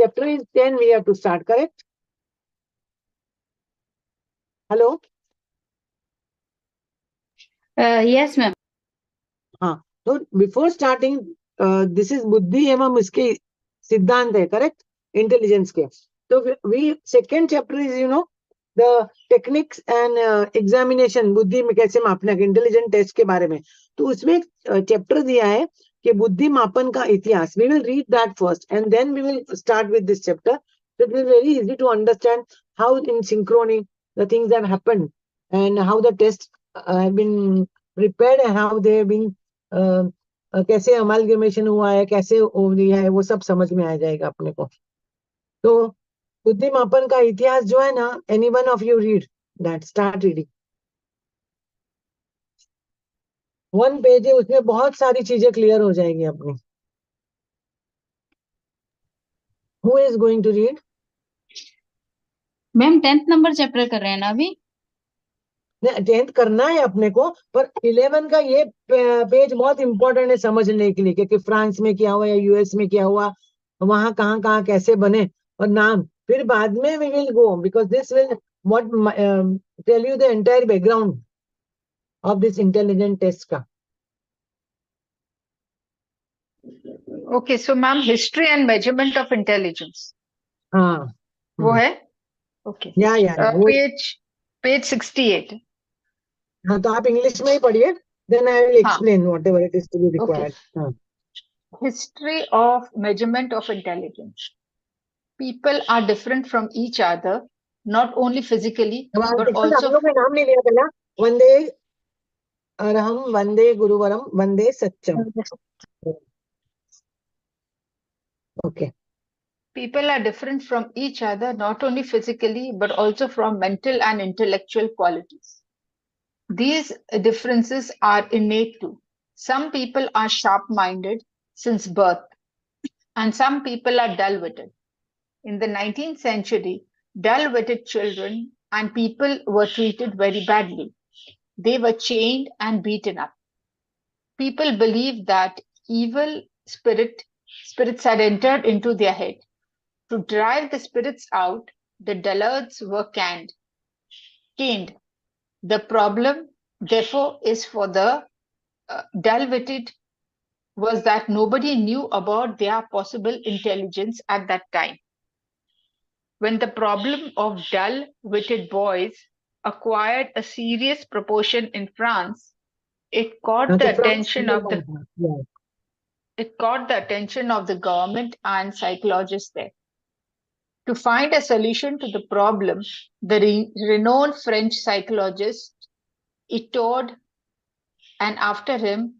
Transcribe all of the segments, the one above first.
chapter is 10, we have to start, correct? Hello? Yes, ma'am. So before starting, this is बुद्धि एवं इसके सिद्धांत है, correct? Intelligence के. So we second chapter is, you know, the techniques and examination, बुद्धि में कैसे मापना है, intelligent test के बारे में. तो उसमें चैप्टर दिया है कि बुद्धि मापन का इतिहास. We will read that first and then we will start with this chapter. So it will be very easy to understand how in synchrony the things have happened and how the tests have been prepared and how they have been कैसे amalgamation हुआ है, कैसे हो रहा है, वो सब समझ में आ जाएगा अपने को. तो बुद्धि मापन का इतिहास जो है ना, any one of you read that, start reading. 1 page है, उसमें बहुत सारी चीजें क्लियर हो जाएगी अपनी. Who is going to read? Ma'am 10th number chapter कर रहे हैं ना अभी. 10th करना है अपने को, पर 11 का ये पेज बहुत इंपॉर्टेंट है समझने के लिए, क्योंकि फ्रांस में क्या हुआ या यूएस में क्या हुआ, वहां कहाँ कहाँ कैसे बने और नाम. फिर बाद में we will go, because this will what tell you the entire background of this intelligent test का. Okay, so ma'am, history and measurement of intelligence. हाँ, वो है? Okay. या Page 68. हाँ, तो आप इंग्लिश में ही पढ़िए, then I will explain whatever it is to be required. हाँ. History of measurement of intelligence. People are different from each other, not only physically, but also. हम लोग ने नाम नहीं लिया पहला. वंदे अरहम, वंदे गुरुवरम, वंदे सत्यम. Okay. People are different from each other, not only physically, but also from mental and intellectual qualities. These differences are innate too. Some people are sharp-minded since birth, and some people are dull-witted. In the 19th century, dull-witted children and people were treated very badly. They were chained and beaten up. People believed that evil spirits had entered into their head. To drive the spirits out, the dullards were caned. The problem, therefore, is for the dull-witted was that nobody knew about their possible intelligence at that time. When the problem of dull-witted boys acquired a serious proportion in France, it caught the attention of the government and psychologists there. To find a solution to the problem, the renowned French psychologist Itard, and after him,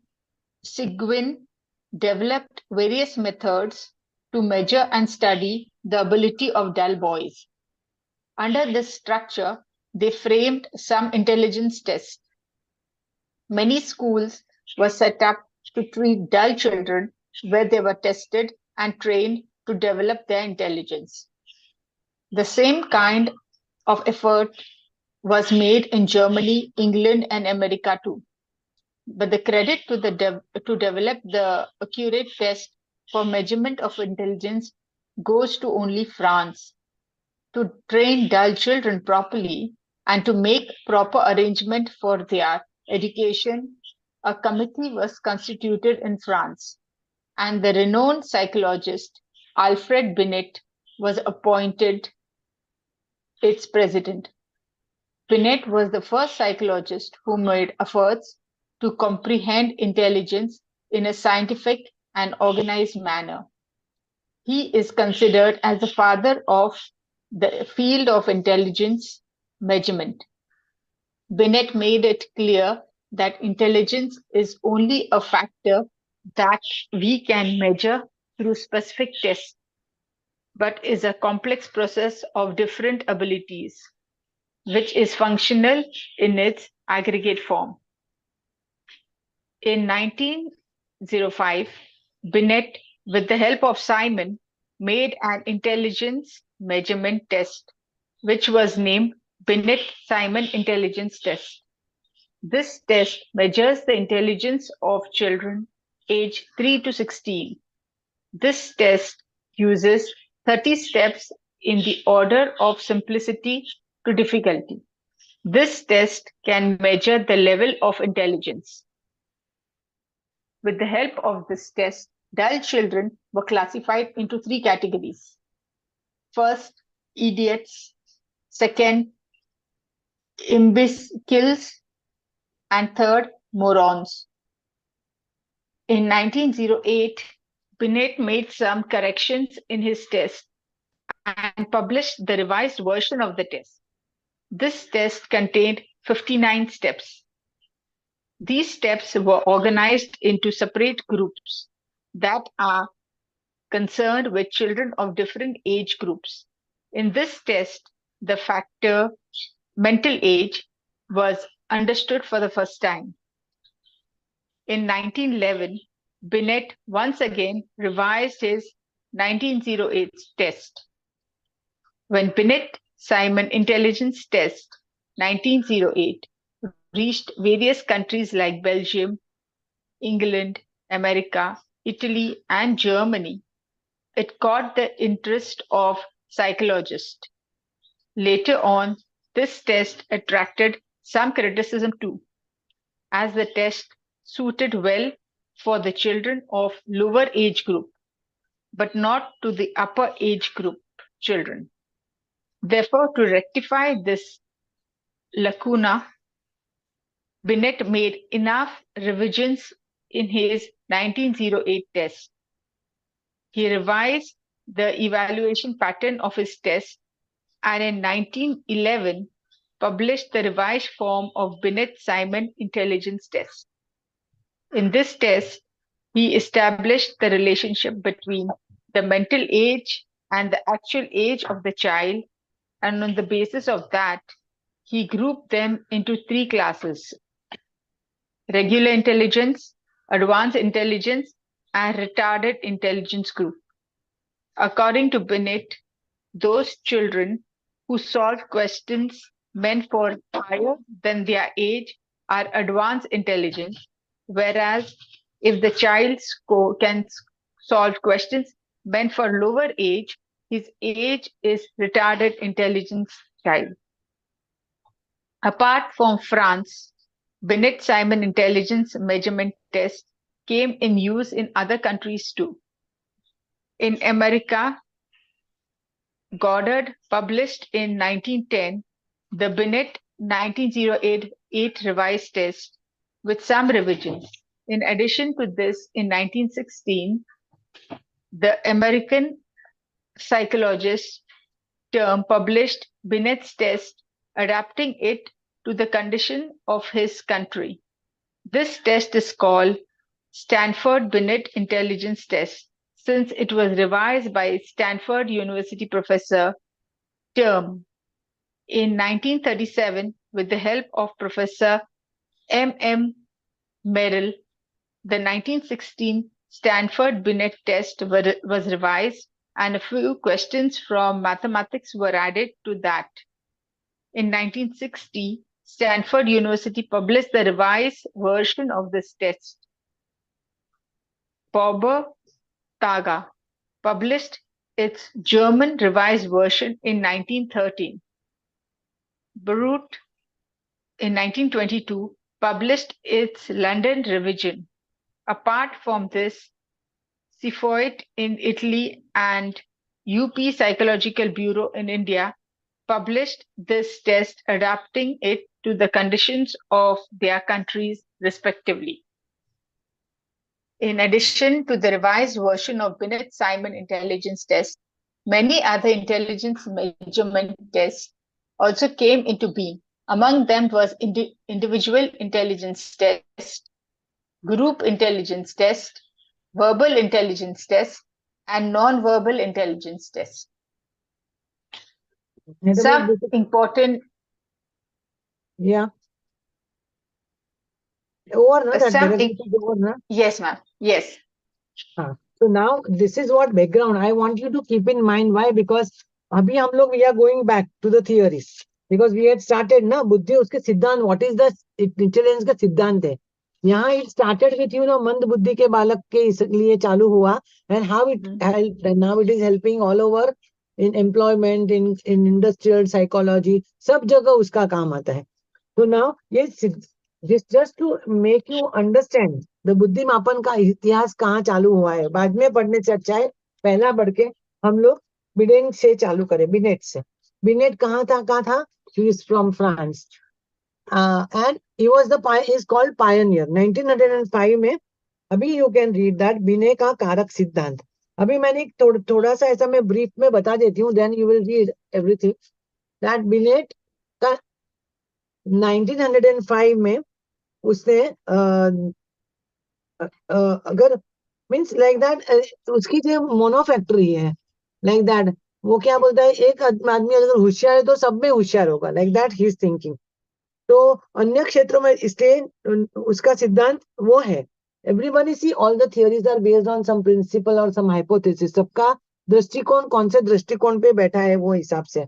Seguin, developed various methods to measure and study the ability of dull boys. Under this structure, they framed some intelligence tests. Many schools were set up to treat dull children, where they were tested and trained to develop their intelligence. The same kind of effort was made in Germany, England, and America too. But the credit to develop the accurate test for measurement of intelligence goes to only France. To train dull children properly and to make proper arrangement for their education, a committee was constituted in France, and the renowned psychologist Alfred Binet was appointed its president. Binet was the first psychologist who made efforts to comprehend intelligence in a scientific and organized manner. He is considered as the father of the field of intelligence measurement. Binet made it clear that intelligence is only a factor that we can measure through specific tests, but is a complex process of different abilities, which is functional in its aggregate form. In 1905, Binet, with the help of Simon, made an intelligence measurement test, which was named Binet-Simon Intelligence Test. This test measures the intelligence of children aged 3 to 16. This test uses 30 steps in the order of simplicity to difficulty. This test can measure the level of intelligence. With the help of this test, dull children were classified into three categories. First, idiots. Second, imbeciles. And third, morons. In 1908, Binet made some corrections in his test and published the revised version of the test. This test contained 59 steps. These steps were organized into separate groups that are concerned with children of different age groups. In this test, the factor mental age was understood for the first time. In 1911, Binet once again revised his 1908 test. When Binet-Simon Intelligence Test 1908 reached various countries like Belgium, England, America, Italy, and Germany, it caught the interest of psychologists. Later on, this test attracted some criticism too, as the test suited well for the children of lower age group, but not to the upper age group children. Therefore, to rectify this lacuna, Binet made enough revisions in his 1908 test. He revised the evaluation pattern of his test and in 1911 published the revised form of Binet-Simon Intelligence Test. In this test, he established the relationship between the mental age and the actual age of the child, and on the basis of that, he grouped them into three classes: regular intelligence, advanced intelligence, and retarded intelligence group. According to Binet, those children who solve questions meant for higher than their age are advanced intelligence, whereas if the child can solve questions meant for lower age, his age is retarded intelligence child. Apart from France, Binet-Simon intelligence measurement test came in use in other countries too. In America, Goddard published in 1910 the Binet 1908 revised test with some revisions. In addition to this, in 1916, the American psychologist Term published Binet's test, adapting it to the condition of his country. This test is called Stanford-Binet Intelligence Test, since it was revised by Stanford University professor Term in 1937 with the help of Professor M. Merrill. The 1916 Stanford-Binet test was revised, and a few questions from mathematics were added to that. In 1960, Stanford University published the revised version of this test. Pauber Taga published its German revised version in 1913. Brute in 1922 published its London revision. Apart from this, Cefoit in Italy and UP Psychological Bureau in India published this test, adapting it to the conditions of their countries respectively. In addition to the revised version of Binet-Simon intelligence test, many other intelligence measurement tests also came into being. Among them was individual intelligence test, group intelligence test, verbal intelligence test, and non-verbal intelligence test. Some important... Yeah. Over, no? That Yes, ma'am. Yes. So now this is what background I want you to keep in mind. Why? Because abhi hum log, we are going back to the theories. Because we had started, na, buddhi uske siddhant, what is the intelligence ka siddhant hai. यहाँ it started with मंद बुद्धि के बालक के इसलिए चालू हुआ, and how it help, and now it is helping all over in employment, in industrial psychology, सब जगह उसका काम आता है. तो नाउ ये just to make you understand the बुद्धि मापन का इतिहास कहाँ चालू हुआ है. बाद में पढ़ने से अच्छा है पहला बढ़ के हम लोग बिनेट से चालू करें. बिनेट से. बिनेट कहाँ था? He is from France, and he was is called pioneer. 1905 में, अभी you can read that बिने का कारक सिद्धांत. अभी मैंने थोड़ा सा ऐसा मैं ब्रीफ में बता देती हूँ, then you will read everything. that बिने का 1905 में उसने अगर मीन्स लाइक दैट उसकी जो मोनो फैक्ट्री है लाइक दैट, वो क्या बोलता है, एक आदमी अगर होशियार है तो सब में होशियार होगा, like that he is thinking. तो अन्य क्षेत्रों में इसलिए उसका सिद्धांत वो है, everybody see all the theories are based on some principle और सम हाइपोथेसिस. सबका दृष्टिकोण कौन से दृष्टिकोण पे बैठा है वो हिसाब से.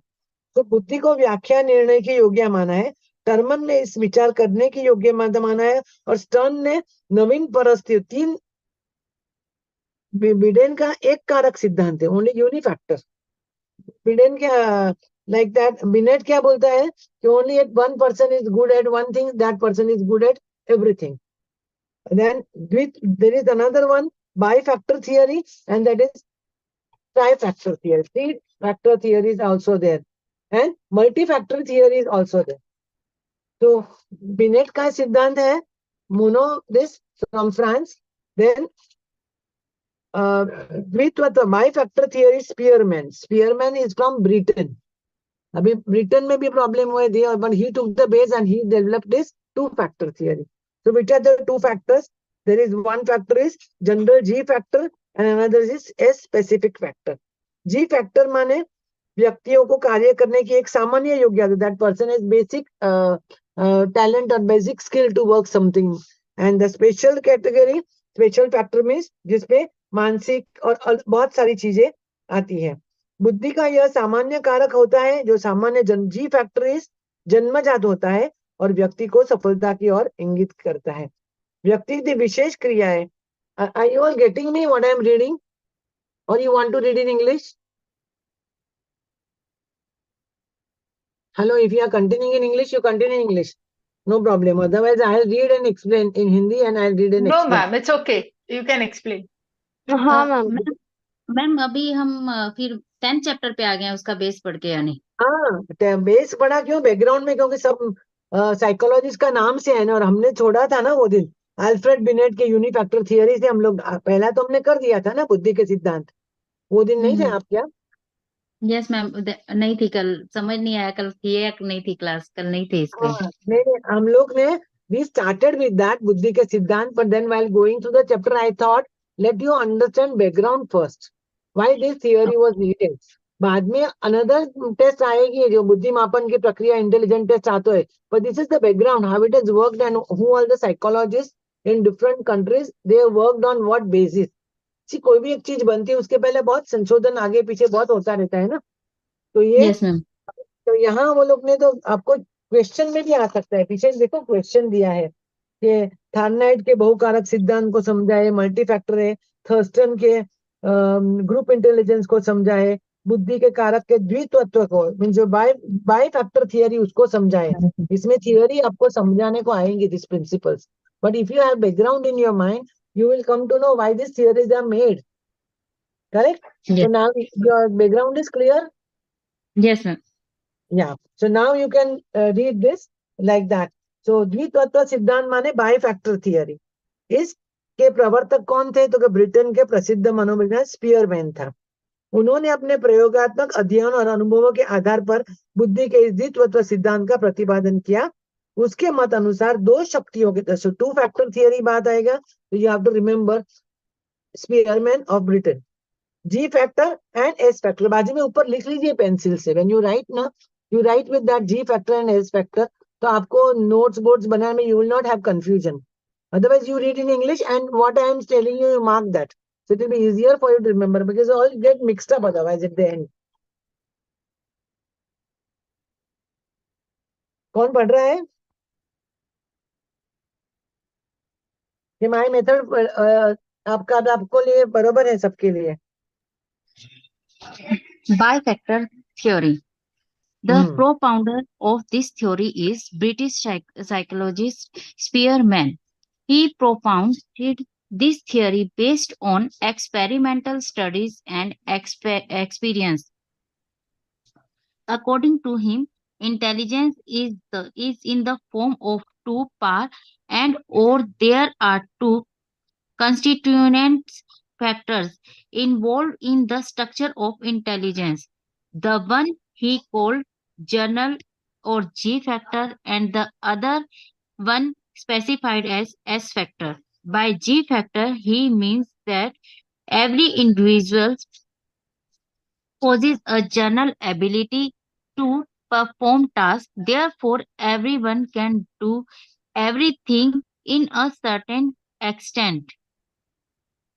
तो बुद्धि को व्याख्या निर्णय के योग्य माना है, टर्मन ने इस विचार करने की योग्य माना है, और स्टर्न ने नवीन परिस्थिति. तीन बिडेन का एक कारक सिद्धांत है, ओनली यूनिफैक्टर. बिडेन क्या लाइक दैट, बिनेट क्या बोलता है कि only at one person is good at one thing, that person is good at everything. Then there is another one, bifactor theory, and that is trifactor theory. Three factor theory is also there, and multifactor theory is also there. तो Binet का सिद्धांत है mono this from France. Then द्वित्वत्व bifactor theory Spearman. Spearman is from Britain. अभी Britain में भी problem हुए थे, but he took the base and he developed this two factor theory. So which are the two factors? There is one factor is general G factor and another is S specific factor. G factor माने व्यक्तियों को कार्य करने की एक सामान्य योग्यता. That person has basic talent or basic skill to work something. And the special category, special factor means जिसपे मानसिक और बहुत सारी चीजें आती है. बुद्धि का यह सामान्य कारक होता है जो सामान्य जी फैक्टर इज जन्मजात होता है और व्यक्ति को सफलता की ओर इंगित करता है. व्यक्ति की विशेष क्रियाएं. Are you all getting me what I am reading? Or you want to read in English? Hello, if you are continuing in English, you continue in English. No problem. Otherwise, I'll read and explain in Hindi and I'll read and No, explain. ma'am, it's okay. You can explain. हाँ ma'am. Ma'am ma'am अभी हम फिर 10th chapter पे आ गए हैं, उसका base पढ़ के यानी. हाँ, बेस पढ़ा क्यों बैकग्राउंड में, क्योंकि सब साइकोलॉजिस्ट का नाम से है ना, और हमने छोड़ा था ना वो दिन अल्फ्रेड बिनेट के यूनिफैक्टर थियरी से. हम लोग पहला तो हमने कर दिया था ना बुद्धि के सिद्धांत. वो दिन नहीं थे आप क्या? Yes ma'am. नहीं थी कल, समझ नहीं आया कल थी या नहीं थी क्लास, कल नहीं थे इस पे. नहीं, हम लोग ने वी स्टार्टेड विद दैट बुद्धि के सिद्धांत, but then while going through the chapter I thought let you understand background first, why this theory was needed. बाद में अनदर टेस्ट आएगी जो बुद्धि मापन की प्रक्रिया, इंटेलिजेंट टेस्ट आते हैं, but this is the background how it is worked and who are the psychologist in different countries, they worked on what basis. कोई भी एक चीज बनती है उसके पहले बहुत संशोधन आगे पीछे बहुत होता रहता है ना. तो ये यस मैम. तो यहाँ वो लोग ने तो आपको क्वेश्चन में भी आ सकता है, पीछे देखो क्वेश्चन दिया है कि थार्नाइट के बहुकारक सिद्धांत को समझाए, मल्टी फैक्टर है, थर्स्टन के ग्रुप इंटेलिजेंस को समझाए, बुद्धि के कारक के द्वित्वत्व को मीन जो बाय फैक्टर थियरी उसको समझाए. इसमें थियरी आपको समझाने को आएंगे this principles, but if you have background in your mind you will come to know why these theories are made. Correct? Yes. So now your background is clear? Yes ma'am. Yeah. So now you can read this like that. So द्वितत्व सिद्धांत माने बाइफैक्टर theory. इसके प्रवर्तक कौन थे? तो Britain के प्रसिद्ध मनोविज्ञान स्पीयरमैन था. उन्होंने अपने प्रयोगात्मक अध्ययन और अनुभवों के आधार पर बुद्धि के इस द्वितत्व सिद्धांत का प्रतिपादन किया. उसके मत अनुसार दो शक्तियों के टू फैक्टर थियरी बात आएगा. तो you have to remember Spearman of Britain. G factor and S factor बाजू में ऊपर लिख लीजिए पेंसिल से. व्हेन यू राइट ना, you write with that G factor and S factor, तो आपको नोट्स बोर्ड्स बनाने में you will not have confusion. Otherwise, you read in English, and what I am telling you, you mark that. So it will be easier for you to remember, because all get mixed up otherwise at the end. कौन पढ़ रहा है? कि my method आपका आपको लिए बरोबर है सबके लिए? Bifactor theory. The hmm propounder of this theory is British psychologist Spearman. He propounded this theory based on experimental studies and experience. According to him, intelligence is in the form of two parts, and or there are two constituent factors involved in the structure of intelligence. The one he called journal or G factor, and the other one specified as S factor. By G factor, he means that every individual possesses a general ability to perform tasks. Therefore, everyone can do everything in a certain extent.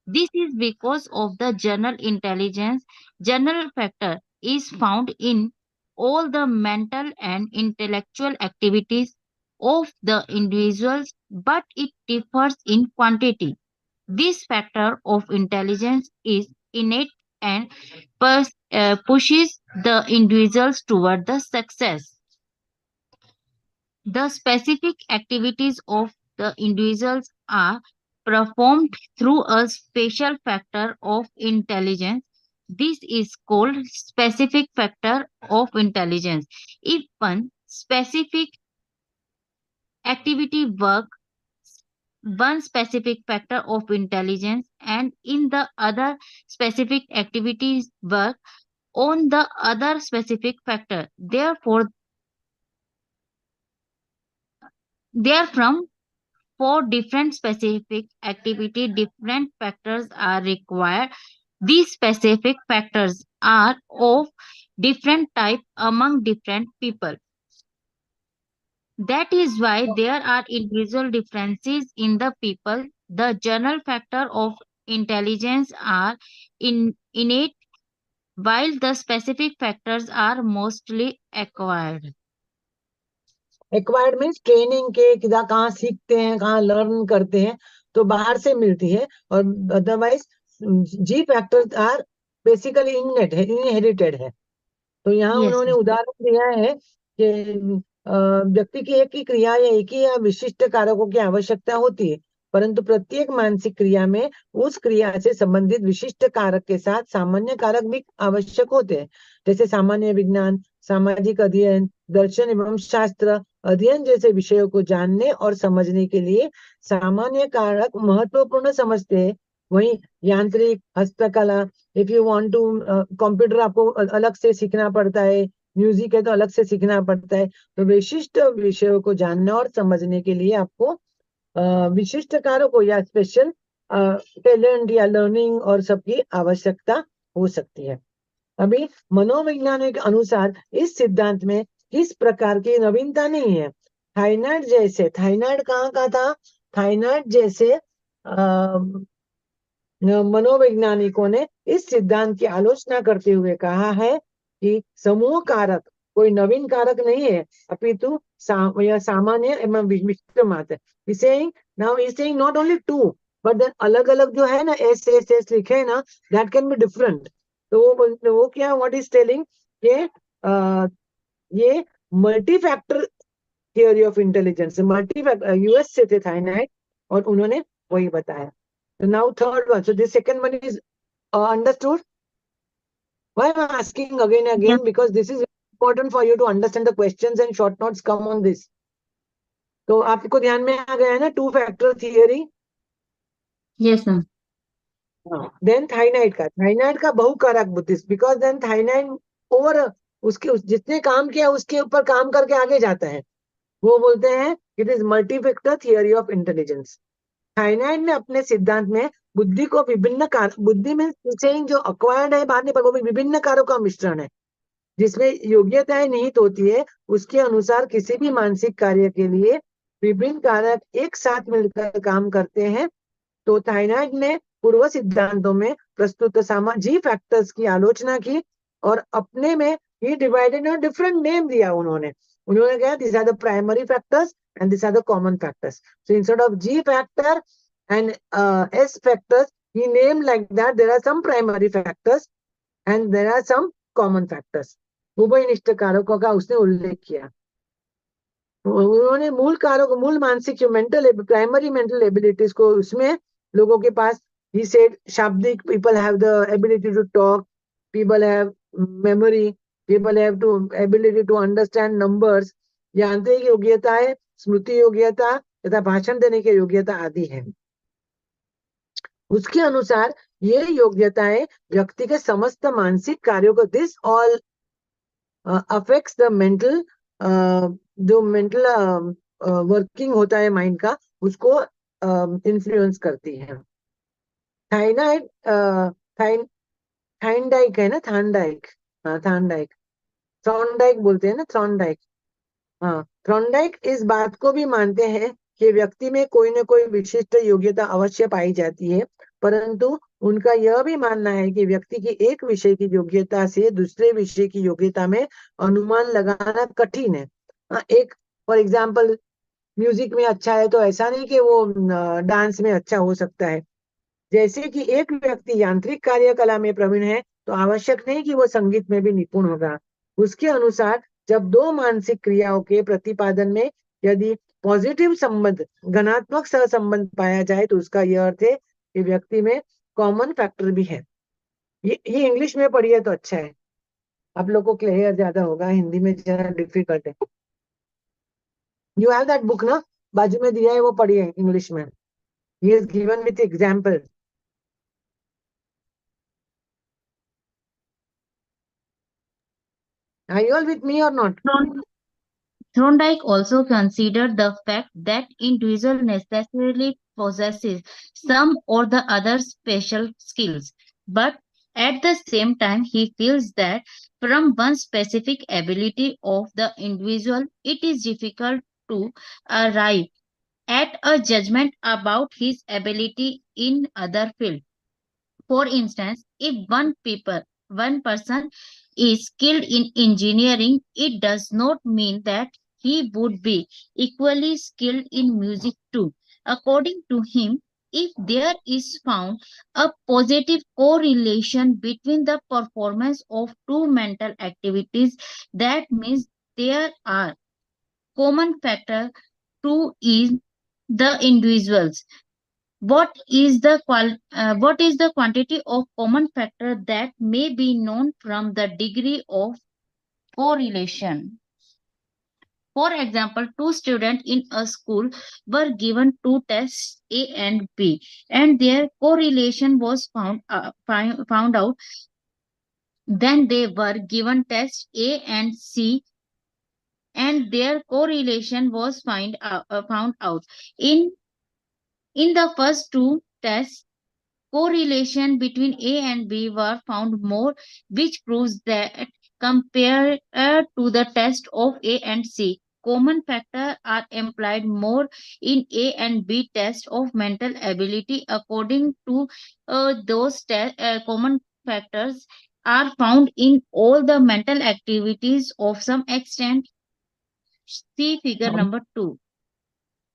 This is because of the general intelligence. General factor is found in all the mental and intellectual activities of the individuals, but it differs in quantity. This factor of intelligence is innate and pushes the individuals toward the success. The specific activities of the individuals are performed through a special factor of intelligence. This is called specific factor of intelligence. If one specific activity work one specific factor of intelligence and in the other specific activities work on the other specific factor. Therefrom, for different specific activity, different factors are required. These specific factors are of different type among different people. That is why there are individual differences in the people. The general factor of intelligence are innate, while the specific factors are mostly acquired. Acquired means training के किधर कहाँ सीखते हैं, कहाँ learn करते हैं, तो बाहर से मिलती है. और otherwise G factors are basically innate है, इनहेरिटेड है. तो यहाँ Yes, उन्होंने उदाहरण दिया है कि व्यक्ति की एक ही क्रिया या एक ही या विशिष्ट कारकों की आवश्यकता होती है, परंतु प्रत्येक मानसिक क्रिया में उस क्रिया से संबंधित विशिष्ट कारक के साथ सामान्य कारक भी आवश्यक होते हैं. जैसे सामान्य विज्ञान, सामाजिक अध्ययन, दर्शन एवं शास्त्र अध्ययन जैसे विषयों को जानने और समझने के लिए सामान्य कारक महत्वपूर्ण समझते हैं. वहीं यांत्रिक, हस्तकला, if you want to computer आपको अलग से सीखना पड़ता है, म्यूजिक है तो अलग से सीखना पड़ता है. तो विशिष्ट विषयों को जानने और समझने के लिए आपको विशिष्ट कारकों या स्पेशल टैलेंट या लर्निंग और सबकी आवश्यकता हो सकती है. अभी मनोवैज्ञानिक के अनुसार इस सिद्धांत में किस प्रकार की नवीनता नहीं है. थाइनाइड कहाँ का था? थाइनाइड जैसे मनोवैज्ञानिकों ने इस सिद्धांत की आलोचना करते हुए कहा है कि समूह कारक कोई नवीन कारक नहीं है, अपितु सामान्य एवं विशिष्ट है. Now is saying not only two, but then अलग अलग जो है ना, एस एस एस लिखे है ना, दैट कैन बी डिफरेंट. तो वो क्या, व्हाट इज टेलिंग, ये multi factor theory of intelligence, multi factor, US से थे थाइनाइड, और उन्होंने वही बताया. So now third one. So this second one is understood. Why am I asking again and again? yes, Because this is important for you to understand the questions and short notes come on this. तो आपको ध्यान में आ गया है ना two factor theory. yes, ma'am. Then Thorndike का बहुकारक बुद्धिस्ट, बिकॉज देन थाइनाइड ओवर उसके जितने काम किया उसके ऊपर काम करके आगे जाता है. वो बोलते हैं it is multi factor theory of intelligence. Thorndike ने अपने सिद्धांत में बुद्धि को विभिन्न बुद्धि में जो अक्वायर्ड है बाद में, पर वो भी विभिन्न कारकों का मिश्रण है जिसमें योग्यताएं निहित होती है. उसके अनुसार किसी भी मानसिक कार्य के लिए विभिन्न कारक एक साथ मिलकर काम करते हैं. तो थाइनाइड ने पूर्व सिद्धांतों में प्रस्तुत जी फैक्टर्स की आलोचना की और अपने में ही डिवाइडेड और डिफरेंट नेम दिया. उन्होंने कहा this are the primary factors and these are the common factors. So instead of G factor and S factors. He named like that. There are some primary factors and there are some common factors. उभयनिष्ठ कारकों का उसने उल्लेख किया. उन्होंने मूल कारक, मूल मानसिक जो मेंटल, प्राइमरी मेंटल एबिलिटीज को उसमें लोगों के पास, he said शाब्दिक, people have the ability to talk, people have memory, people have to ability to understand numbers, यांत्रिक योग्यता है, स्मृति योग्यता तथा भाषण देने की योग्यता आदि है. उसके अनुसार ये योग्यताएं व्यक्ति के समस्त मानसिक कार्यों को, this all affects the mental, जो मेंटल वर्किंग होता है माइंड का, उसको इन्फ्लुएंस करती है. थाइनाइड, थाइंडाइक है ना, थांडाइक, हाँ थांडाइक, थ्रॉन्डाइक बोलते हैं ना, थ्रॉन्डाइक. हाँ, थ्रॉन्डाइक इस बात को भी मानते हैं कि व्यक्ति में कोई न कोई विशिष्ट योग्यता अवश्य पाई जाती है, परंतु उनका यह भी मानना है कि व्यक्ति की एक विषय की योग्यता से दूसरे विषय की योग्यता में अनुमान लगाना कठिन है. एक फॉर एग्जाम्पल, म्यूजिक में अच्छा है तो ऐसा नहीं कि वो डांस में अच्छा हो सकता है. जैसे कि एक व्यक्ति यांत्रिक कार्यकला में प्रवीण है तो आवश्यक नहीं कि वो संगीत में भी निपुण होगा. उसके अनुसार जब दो मानसिक क्रियाओं के प्रतिपादन में यदि पॉजिटिव संबंध, घनात्मक सहसंबंध पाया जाए तो उसका यह अर्थ है कि व्यक्ति में कॉमन फैक्टर भी है. ये इंग्लिश में पढ़िए तो अच्छा है, आप लोग को क्लियर ज्यादा होगा. हिंदी में जरा डिफिकल्ट है. यू हैव दैट बुक ना, बाजू में दिया है, वो पढ़िए इंग्लिश में. He is given with example. Are you all with me or not? Thorndike also considered the fact that individual necessarily possesses some or the other special skills, but at the same time he feels that from one specific ability of the individual it is difficult to arrive at a judgment about his ability in other field. For instance, if one person is skilled in engineering, it does not mean that he would be equally skilled in music too. According to him, if there is found a positive correlation between the performance of two mental activities, that means there are common factor to in the individuals. What is the quantity of common factor that may be known from the degree of correlation? For example, two students in a school were given two tests A and B, and their correlation was found out. Then they were given tests A and C, and their correlation was found out. In the first two tests, correlation between A and B were found more, which proves that compared to the test of A and C, common factors are implied more in A and B test of mental ability. According to common factors are found in all the mental activities of some extent. See figure number 2.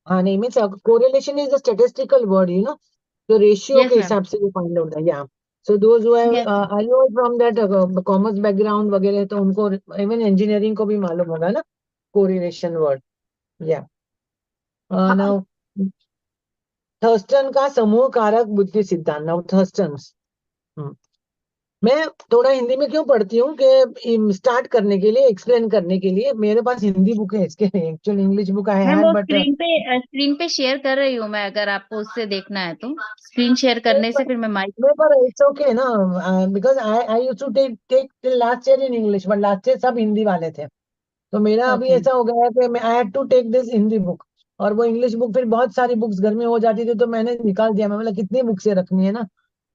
हाँ नहीं, means correlation is a statistical word, you know, तो ratio Yes, के ma'am. हिसाब से वो find out है. Yeah so those who have Yes. Are from that commerce background वगैरह, तो उनको इवन इंजीनियरिंग को भी मालूम होगा ना कोरिलेशन वर्ड. या नाउ थर्स्टन का समूह कारक बुद्धि सिद्धांत. नाउ थर्स्टन, मैं थोड़ा हिंदी में क्यों पढ़ती हूँ कि स्टार्ट करने के लिए, एक्सप्लेन करने के लिए. मेरे पास हिंदी बुक है इसके, actually English book I ma'am had वो बट स्क्रीन पे शेयर कर रही हूँ मैं, अगर आपको उससे देखना है तो स्क्रीन शेयर करने से फिर मैं mic. No, but it's okay ना, because I used to take till last year in English, but last year सब हिंदी वाले थे. तो मेरा अभी ओके. ऐसा हो गया है कि मैं I had to take this Hindi book, और वो इंग्लिश बुक फिर बहुत सारी बुक्स घर में हो जाती थी तो मैंने निकाल दिया. मैं मतलब कितनी बुक्स रखनी है ना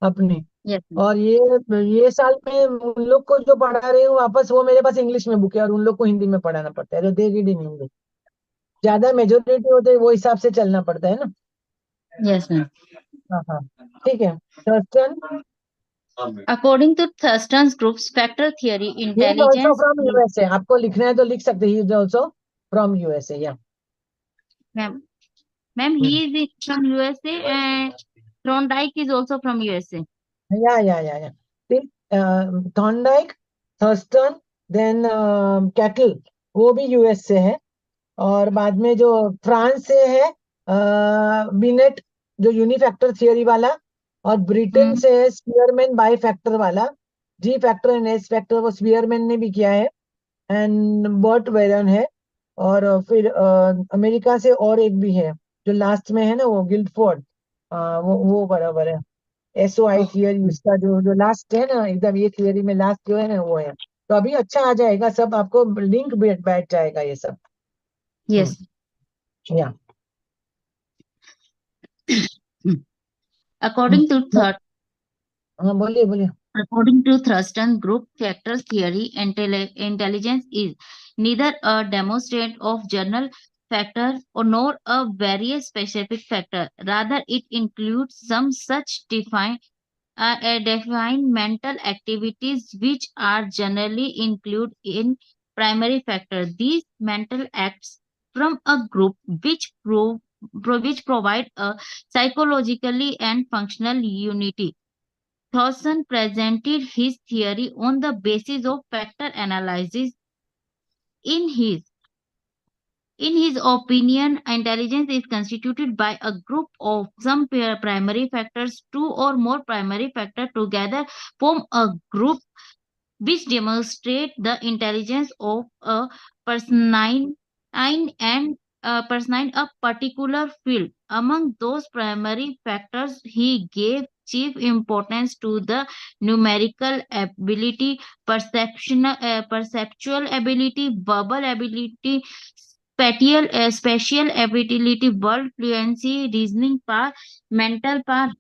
अपनी. यस. और ये साल में उन लोग को जो पढ़ा रही हूँ वापस, वो मेरे पास इंग्लिश में बुक है और उन लोग को हिंदी में पढ़ाना पड़ता है. तो दे रीड इन हिंदी, ज्यादा मेजोरिटी होते है, वो हिसाब से चलना पड़ता है ना. Yes ma'am. हाँ हाँ, ठीक है. Thurston, According to Thurston's group's factor theory, he is also intelligence from is. USA. आपको लिखना है तो लिख सकते. He is also from USA. Yeah. Ma'am Ma'am, he is from USA and Thorndike is also from USA. Yeah. See, Thorndike, Thurston, then cattle वो भी US से है, और बाद में जो फ्रांस से है बिनेट जो यूनिफैक्टर थियरी वाला, और ब्रिटेन से है स्पीयरमैन बाई फैक्टर वाला, जी फैक्टर एंड एस फैक्टर वो स्पीयरमैन ने भी किया है, एंड बर्ट वेरन है, और फिर अमेरिका से और एक भी है जो लास्ट में है ना, वो गिल्डफोर्ड, वो बराबर है। SOI थियरी उसका जो लास्ट है ना, एकदम ये थियरी में लास्ट जो है ना वो है। तो अभी अच्छा आ जाएगा सब, आपको लिंक बैठ जाएगा ये सब। Yes. या According to हाँ बोलिए। According to Thurston Group Factor Theory, intelligence is neither a demonstrate of general factor or nor a very specific factor. Rather, it includes some such defined mental activities which are generally included in primary factor. These mental acts from a group which provide a psychologically and functional unity. Thorson presented his theory on the basis of factor analysis. In his in his opinion, intelligence is constituted by a group of some primary factors. Two or more primary factors together form a group which demonstrate the intelligence of a person and a particular field. Among those primary factors, he gave chief importance to the numerical ability, perceptual ability, verbal ability, spatial ability, word fluency, reasoning power, mental power.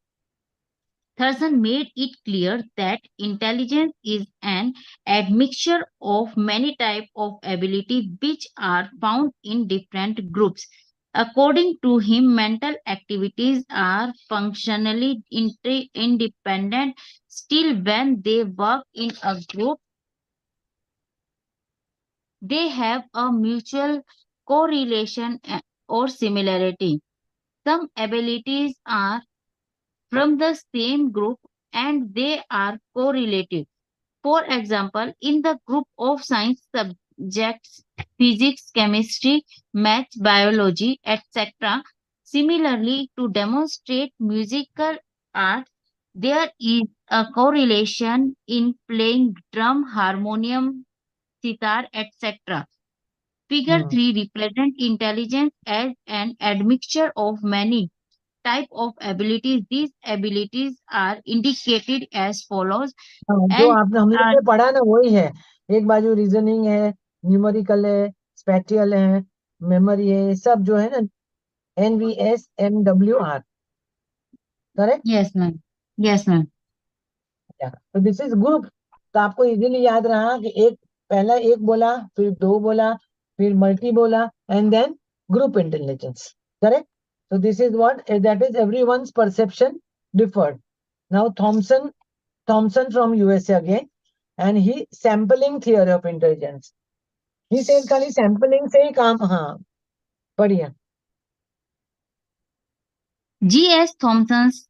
Thurston made it clear that intelligence is an admixture of many types of ability which are found in different groups. According to him, mental activities are functionally independent. Still, when they work in a group, they have a mutual correlation or similarity. Some abilities are from the same group and they are correlated. For example, in the group of science subjects, physics, chemistry, math, biology, etc. Similarly, to demonstrate musical art, there is a correlation in playing drum, harmonium, sitar, etc. Figure 3 represents intelligence as an admixture of many type of abilities. These abilities are indicated as follows. जो And आपने हम लोग ने पढ़ा ना वही है, एक बाजू रीजनिंग है, न्यूमेरिकल है, स्पेटियल है, मेमोरी है, सब जो है ना NVSMWR, correct. yes, ma'am. Yes, ma'am. तो दिस इज ग्रुप। तो आपको इजीली याद रहा कि एक पहला एक बोला, फिर दो बोला, फिर मल्टी बोला, and then group intelligence, correct. so this is what that is everyone's perception differed. Now Thompson from USA again, and he sampling theory of intelligence. He said खाली sampling से ही काम, हाँ बढ़िया। G.S. Thompson's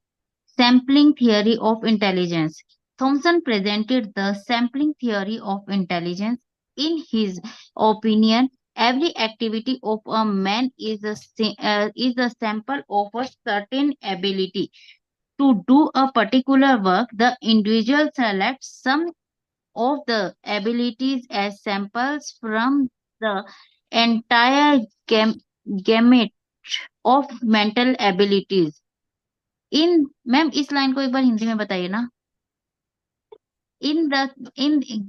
sampling theory of intelligence. Thompson presented the sampling theory of intelligence. In his opinion, every activity of a man is a sample of a certain ability. To do a particular work, the individual selects some of the abilities as samples from the entire gamut of mental abilities. In ma'am इस line को एक बार हिंदी में बताइए ना। इन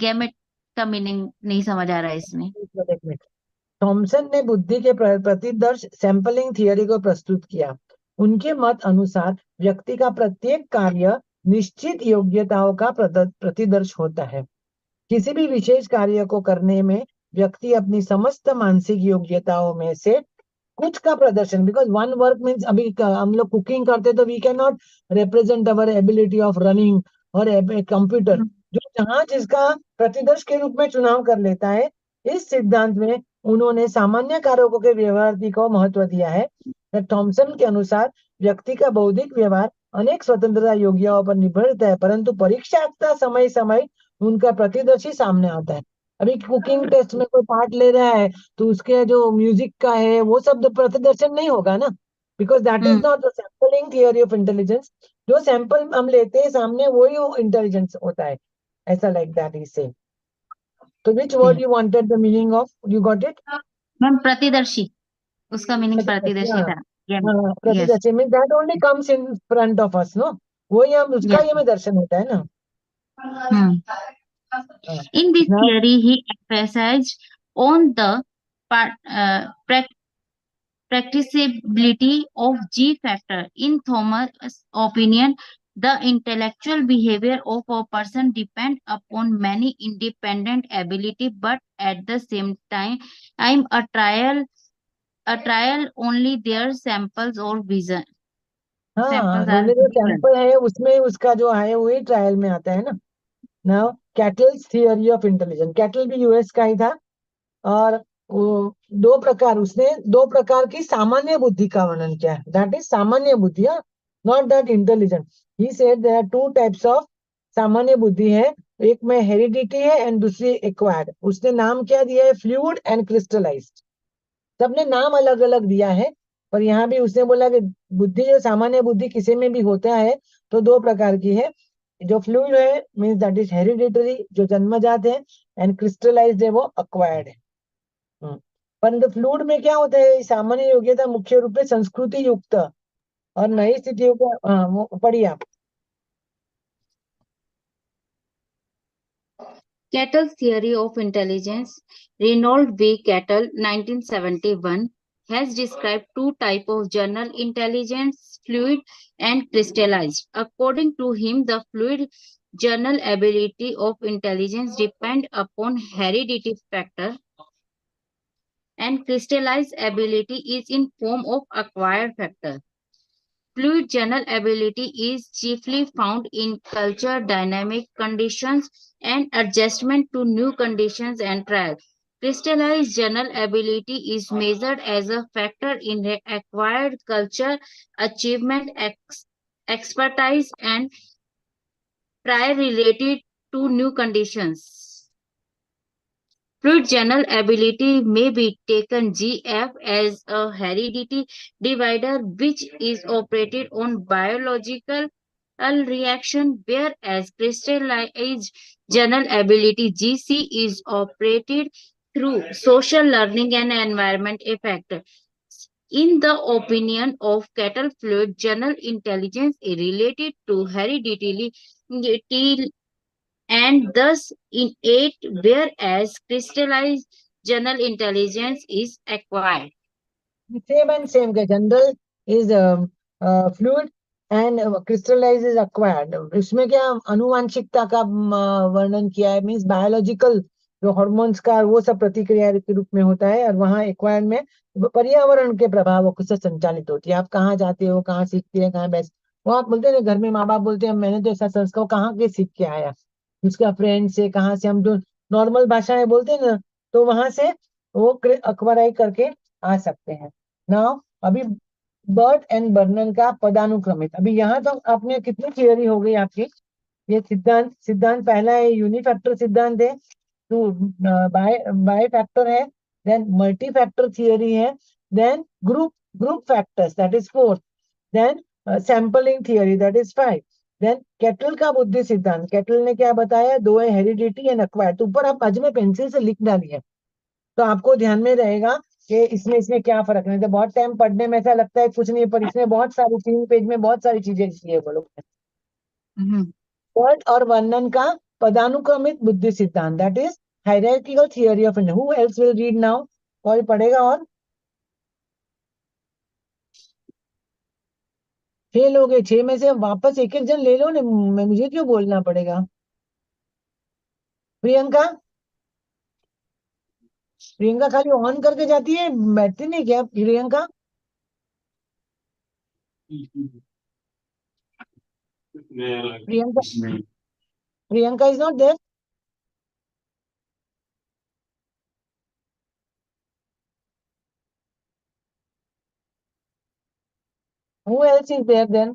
gamete का meaning नहीं समझ आ रहा है इसमें। थॉमसन ने बुद्धि के प्रतिदर्श सैंपलिंग थियरी को प्रस्तुत किया। उनके मत अनुसार व्यक्ति का प्रत्येक कार्य निश्चित योग्यताओं का प्रतिदर्श होता है। किसी भी विशेष कार्य को करने में व्यक्ति अपनी समस्त मानसिक योग्यताओं में से कुछ का प्रदर्शन, बिकॉज वन वर्क मीन्स अभी हम लोग कुकिंग करते तो we can not represent our ability of running और कंप्यूटर, जो जहां जिसका प्रतिदर्श के रूप में चुनाव कर लेता है। इस सिद्धांत में उन्होंने सामान्य कारकों के व्यवहार को महत्व दिया है। थॉमसन के अनुसार व्यक्ति का बौद्धिक व्यवहार अनेक स्वतंत्रता योग्यताओं पर निर्भर रहता है, परंतु परीक्षा का समय समय उनका प्रतिदर्शी सामने आता है। अभी कुकिंग टेस्ट में कोई पार्ट ले रहा है तो उसके जो म्यूजिक का है वो सब प्रतिदर्शन नहीं होगा ना, because that is not the sampling theory of intelligence. जो सैंपल हम लेते हैं सामने वही इंटेलिजेंस होता है, ऐसा लाइक दैट इज से। तो which word you wanted the meaning of, you got it? Ma'am प्रतिदर्शी, उसका मीनिंग प्रतिदर्शी था। यस। प्रतिदर्शी mean that only comes in front of us, no? वही हम उसका ही हमें दर्शन होता है ना। In this Now, theory, he emphasized on the part, practicability of G factor. In Thomas' opinion, the intellectual behavior of a person depends upon many independent ability, but at the same time, I'm a trial only their samples or vision. हाँ, Samples are उन्होंने जो vision. Sample है उसमें उसका जो है वही trial में आता है ना। Now kettles theory of intelligence, cattle भी यूएस का ही था। और वो उसने दो प्रकार की सामान्य बुद्धि का वर्णन किया है। दैट इज सामान्य बुद्धि, not that intelligent. He said there are two types of सामान्य बुद्धि है, एक में हेरिडिटी है एंड दूसरी एक्वायर्ड। उसने नाम क्या दिया है? Fluid and crystallised. सबने नाम अलग अलग दिया है, पर यहाँ भी उसने बोला कि बुद्धि जो सामान्य बुद्धि किसी में भी होता है तो दो प्रकार की है। जो फ्लूइड है मीन्स दैट इज हेरिडिटरी, जो जन्मजात है, एंड क्रिस्टलाइज्ड है वो अक्वायर्ड है। परंतु फ्लूइड में क्या होता है? सामान्य योग्यता मुख्य रूप से संस्कृति युक्त और नई स्थितियों को वो पढ़िए आप। Cattle's theory of intelligence, Reynold V. Cattle, 1971, has described two types of general intelligence, fluid and crystallized. According to him, the fluid general ability of intelligence depend upon heredity factor, and crystallized ability is in form of acquired factor. Fluid general ability is chiefly found in culture, dynamic conditions, and adjustment to new conditions and trials. Crystallized general ability is measured as a factor in acquired culture, achievement, expertise, and trial related to new conditions. Fluid general ability may be taken GF as a heredity divider which is operated on biological reaction, whereas crystallized general ability GC is operated through social learning and environment effect. In the opinion of Cattle, fluid general intelligence is related to heredity and thus innate, whereas crystallized general intelligence is acquired. Same and same का general is fluid and crystallize is acquired. इसमें क्या अनुवांशिकता का वर्णन किया है, means biological जो hormones का वो सब प्रतिक्रिया के रूप में होता है, और वहाँ एक्वायर्ड में पर्यावरण के प्रभावों से संचालित होती है। आप कहाँ जाते हो, कहाँ सीखते हैं, कहाँ बैठ, वो आप बोलते हैं घर में माँ बाप बोलते हैं मैंने तो ऐसा संस्कार कहाँ के सीख के आया, उसका फ्रेंड से कहाँ से, हम जो नॉर्मल भाषाएं बोलते हैं ना, तो वहां से वो अक्वायराई करके आ सकते हैं। नाउ अभी बर्ट एंड बर्नन का पदानुक्रमित, अभी यहाँ तो आपने कितनी थियोरी हो गई आपकी? ये सिद्धांत सिद्धांत पहला है यूनिफैक्टर सिद्धांत है, टू बाय बाय फैक्टर है, देन मल्टी फैक्टर थियोरी है, then group group factors that is fourth, then sampling theory that is five, then Cattell का बुद्धि सिद्धांत। कैटल ने क्या बताया? दो है, हेरिडिटी एंड एक्वायर्ड। तो ऊपर आप आज में पेंसिल से लिख डालिए तो आपको ध्यान में रहेगा कि इसमें इसमें क्या फर्क है। तो बहुत टाइम पढ़ने में ऐसा लगता है कुछ नहीं, पर इसमें बहुत सारी 3 पेज में बहुत सारी चीजें लिखी है बोलो। वर्ड और वर्णन का पदानुक्रमित बुद्धि सिद्धांत, that is hierarchical theory of India. Who else will read now? कौन पढ़ेगा? और 6 लोग हैं, 6 में से वापस एक एक जन ले लो ना, मुझे क्यों बोलना पड़ेगा? प्रियंका, प्रियंका खाली ऑन करके जाती है, बैठती नहीं क्या Priyanka? Priyanka, Priyanka is not there. Who else is there then?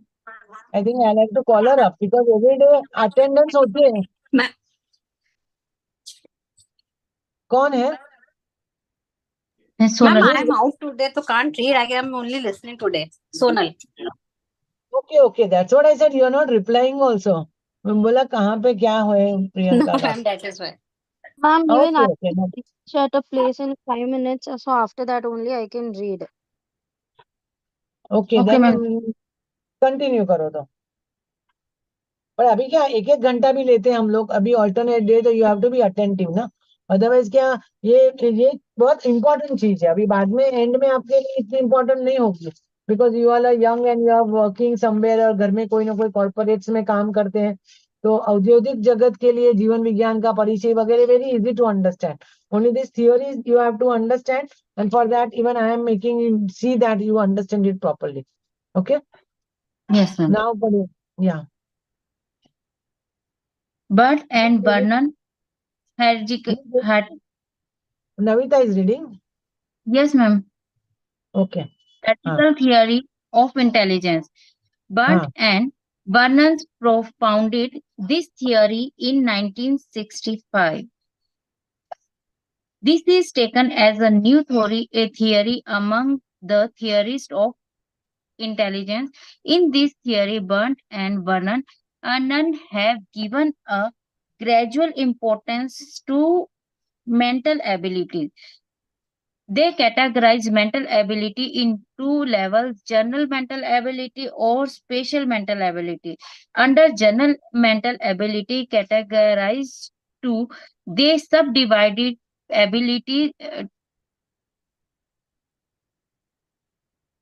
I think I like to call her up because every day attendance होती है. मैम कौन है? Sonal. I am out today तो can't read I am only listening today Sonal Okay, that's what I said. You're not replying also. मैं बोला कहाँ पे क्या है नो प्रियंका का? Ma'am that is why Ma'am, even I Okay. will reach at a place in 5 minutes, so after that only I can read. Okay, Okay, then ma'am. Continue करो तो. पर अभी क्या एक एक घंटा भी लेते हैं हम लोग अभी ऑल्टरनेट डे तो you have to be attentive ना. अदरवाइज क्या ये बहुत इंपॉर्टेंट चीज है. अभी बाद में एंड में आपके लिए इतनी इंपॉर्टेंट नहीं होगी because you are young and you are working somewhere और घर में कोई ना कोई कॉर्पोरेट्स में काम करते हैं. तो औद्योगिक जगत के लिए जीवन विज्ञान का परिचय वगैरह very easy to understand. Only this theories you have to understand and for that even I am making you see that you understand it properly. Okay Yes, ma'am. Now yeah Bert and Vernon had. Navita is reading. Yes, ma'am. Okay. Ethical theory of intelligence. Bert हाँ. and Vernon propounded this theory in 1965. This is taken as a new theory among the theorists of intelligence. In this theory, Bert and Vernon have given a gradual importance to mental abilities. They categorize mental ability in two levels, general mental ability or special mental ability. Under general mental ability categorized two, they subdivided ability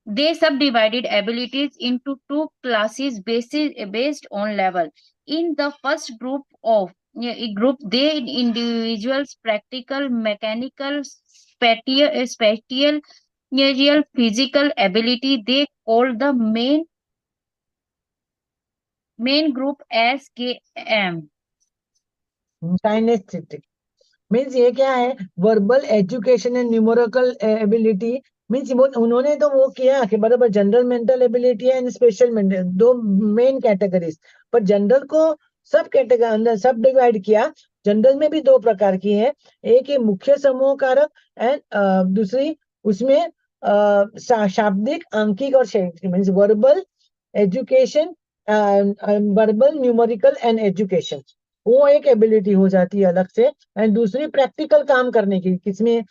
They subdivided abilities into two classes based on level. In the first group, they individuals practical, mechanical, spatial, real physical ability. They call the main group as KM. Kinesthetic. Means ये क्या है verbal education and numerical ability. Means उन्होंने तो वो किया कि बराबर general mental ability है एंड स्पेशल मेंटल दो मेन कैटेगरीज. पर जनरल को सब कैटेगरी अंदर सब डिवाइड किया. जनरल में भी दो प्रकार की है. एक है मुख्य समूह कारक एंड दूसरी उसमें शाब्दिक आंकिक और शैक्षिक. Means verbal education verbal numerical and education वो एक एबिलिटी हो जाती है अलग से. एंड दूसरी प्रैक्टिकल काम करने की किसमें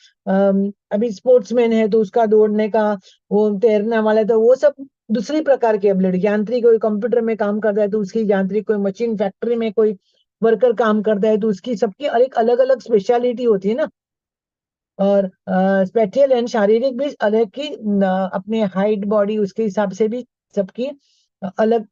अभी स्पोर्ट्समैन है तो उसका दौड़ने का वो तैरना वाला है तो वो सब दूसरी प्रकार की एबिलिटी. यांत्रिक कोई कंप्यूटर में काम करता है तो उसकी यांत्रिक कोई मशीन फैक्ट्री में कोई वर्कर काम करता है तो उसकी सबकी एक अलग अलग स्पेशलिटी होती है ना. और स्पेशल एंड शारीरिक भी अलग की अपने हाइट बॉडी उसके हिसाब से भी सबकी अलग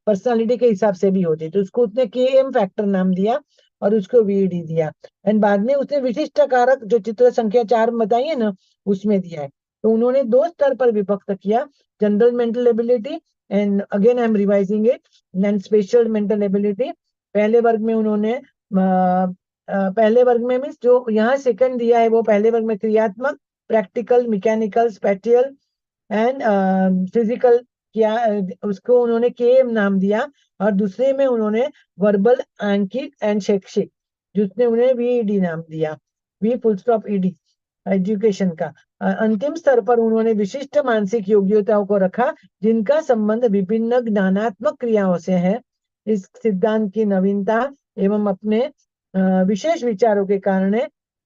पर्सनालिटी के हिसाब से भी होती है. तो उसको उसने के एम फैक्टर नाम दिया और उसको वीडी दिया. एंड बाद में उसने विशिष्ट कारक जो चित्र संख्या 4 बताई है ना उसमें दिया है. तो उन्होंने दो स्तर पर विभक्त किया. General mental ability and again I am revising it and special mental ability. पहले वर्ग में उन्होंने पहले वर्ग में मीन्स जो यहाँ सेकंड दिया है वो पहले वर्ग में क्रियात्मक practical mechanical spatial and physical किया. उसको उन्होंने के नाम दिया. और दूसरे में उन्होंने वर्बल आंकिक एंड शैक्षिक जिसने उन्हें वीईडी नाम दिया. We full stop ED education का. अंतिम स्तर पर उन्होंने विशिष्ट मानसिक योग्यताओं को रखा जिनका संबंध विभिन्न ज्ञानात्मक क्रियाओं से है. इस सिद्धांत की नवीनता एवं अपने विशेष विचारों के कारण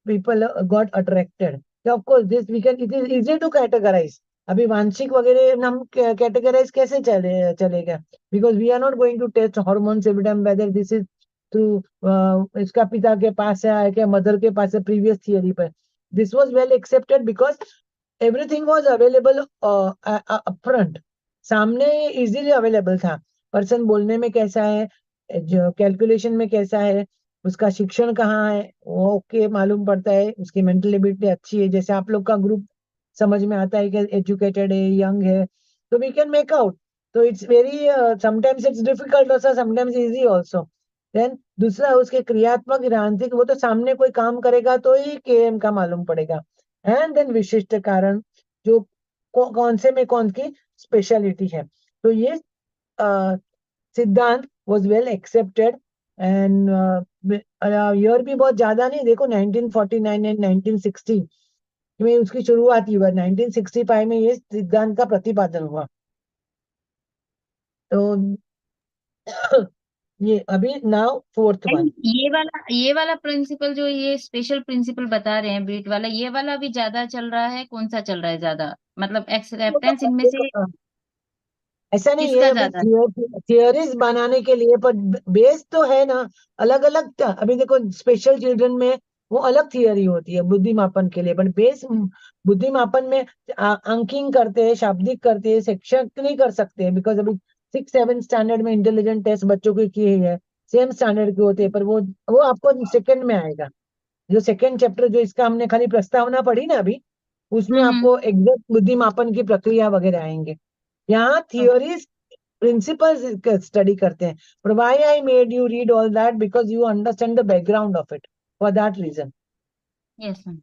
people got attracted. Of course this we can it is easy to categorise. अभी वांशिक वगैरह हम कैटेगराइज कैसे चलेगा because we are not going to test hormones every time whether this is through इसका पिता के पास है क्या मदर के पास है प्रीवियस थियरी पर. This was well accepted because everything was available upfront. सामने इजीली अवेलेबल था. पर्सन बोलने में कैसा है जो कैलकुलेशन में कैसा है उसका शिक्षण कहाँ है वो ओके मालूम पड़ता है. उसकी मेंटल एबिलिटी अच्छी है जैसे आप लोग का ग्रुप समझ में आता है कि एजुकेटेड है यंग है तो वी कैन मेक आउट. तो it's very sometimes it's difficult also sometimes easy also. Then दूसरा उसके क्रियात्मक यांत्रिक वो तो सामने कोई काम करेगा तो ही केएम का मालूम पड़ेगा. एंड देन विशिष्ट कारण जो कौन से में कौन की स्पेशलिटी है. तो ये सिद्धांत was well accepted and year भी बहुत ज्यादा नहीं, देखो 1949 एंड 1960 में उसकी शुरुआत हुई, 1965 में ये सिद्धांत का प्रतिपादन हुआ। तो ये अभी नाउ फोर्थ वन। ये वाला प्रिंसिपल जो ये स्पेशल प्रिंसिपल बता रहे हैं बीट वाला, ये वाला भी ज्यादा चल रहा है? कौन सा चल रहा है ज्यादा, मतलब एक्सेप्टेंस इनमें से ऐसा नहीं है, किसका अभी ज्यादा है? थियोरीज बनाने के लिए, पर बेस तो है ना अलग अलग। अभी देखो स्पेशल चिल्ड्रन में वो अलग थियोरी होती है बुद्धिमापन के लिए, पर बेस बुद्धिमापन में अंकिंग करते हैं, शाब्दिक करते हैं, शिक्षक नहीं कर सकते, बिकॉज अभी 6 7 स्टैंडर्ड में इंटेलिजेंट टेस्ट बच्चों के किए हैं, सेम स्टैंडर्ड के होते हैं, पर वो आपको सेकंड में आएगा। जो सेकंड चैप्टर जो इसका हमने खाली प्रस्तावना पढ़ी ना अभी, उसमें हम्म। आपको एग्जैक्ट बुद्धिमापन की प्रक्रिया वगैरह आएंगे। यहाँ ओके। थियोरीज प्रिंसिपल्स स्टडी करते हैं। पर why I made you read all that, because you understand the background of it, for that reason. Yes ma'am.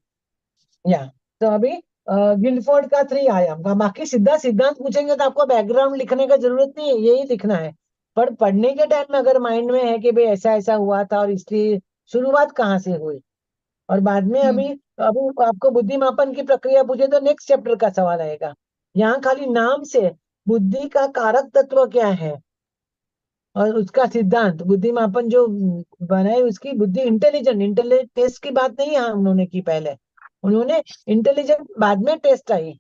या तो अभी गिलफोर्ड का 3 आयाम का, बाकी सीधा सिद्धांत पूछेंगे तो आपको बैकग्राउंड लिखने का जरूरत नहीं है, यही लिखना है। पर पढ़ने के टाइम में अगर माइंड में है कि भाई ऐसा ऐसा हुआ था और इसकी शुरुआत कहाँ से हुई, और बाद में अभी हम्म। अभी आपको बुद्धिमापन की प्रक्रिया पूछे तो नेक्स्ट चैप्टर का सवाल आएगा। यहाँ खाली नाम से बुद्धि का कारक तत्व क्या है और उसका सिद्धांत बुद्धिमापन जो बनाए उसकी बुद्धि इंटेलिजेंट टेस्ट की बात नहीं यहाँ उन्होंने की पहले, उन्होंने इंटेलिजेंट बाद में टेस्ट आई।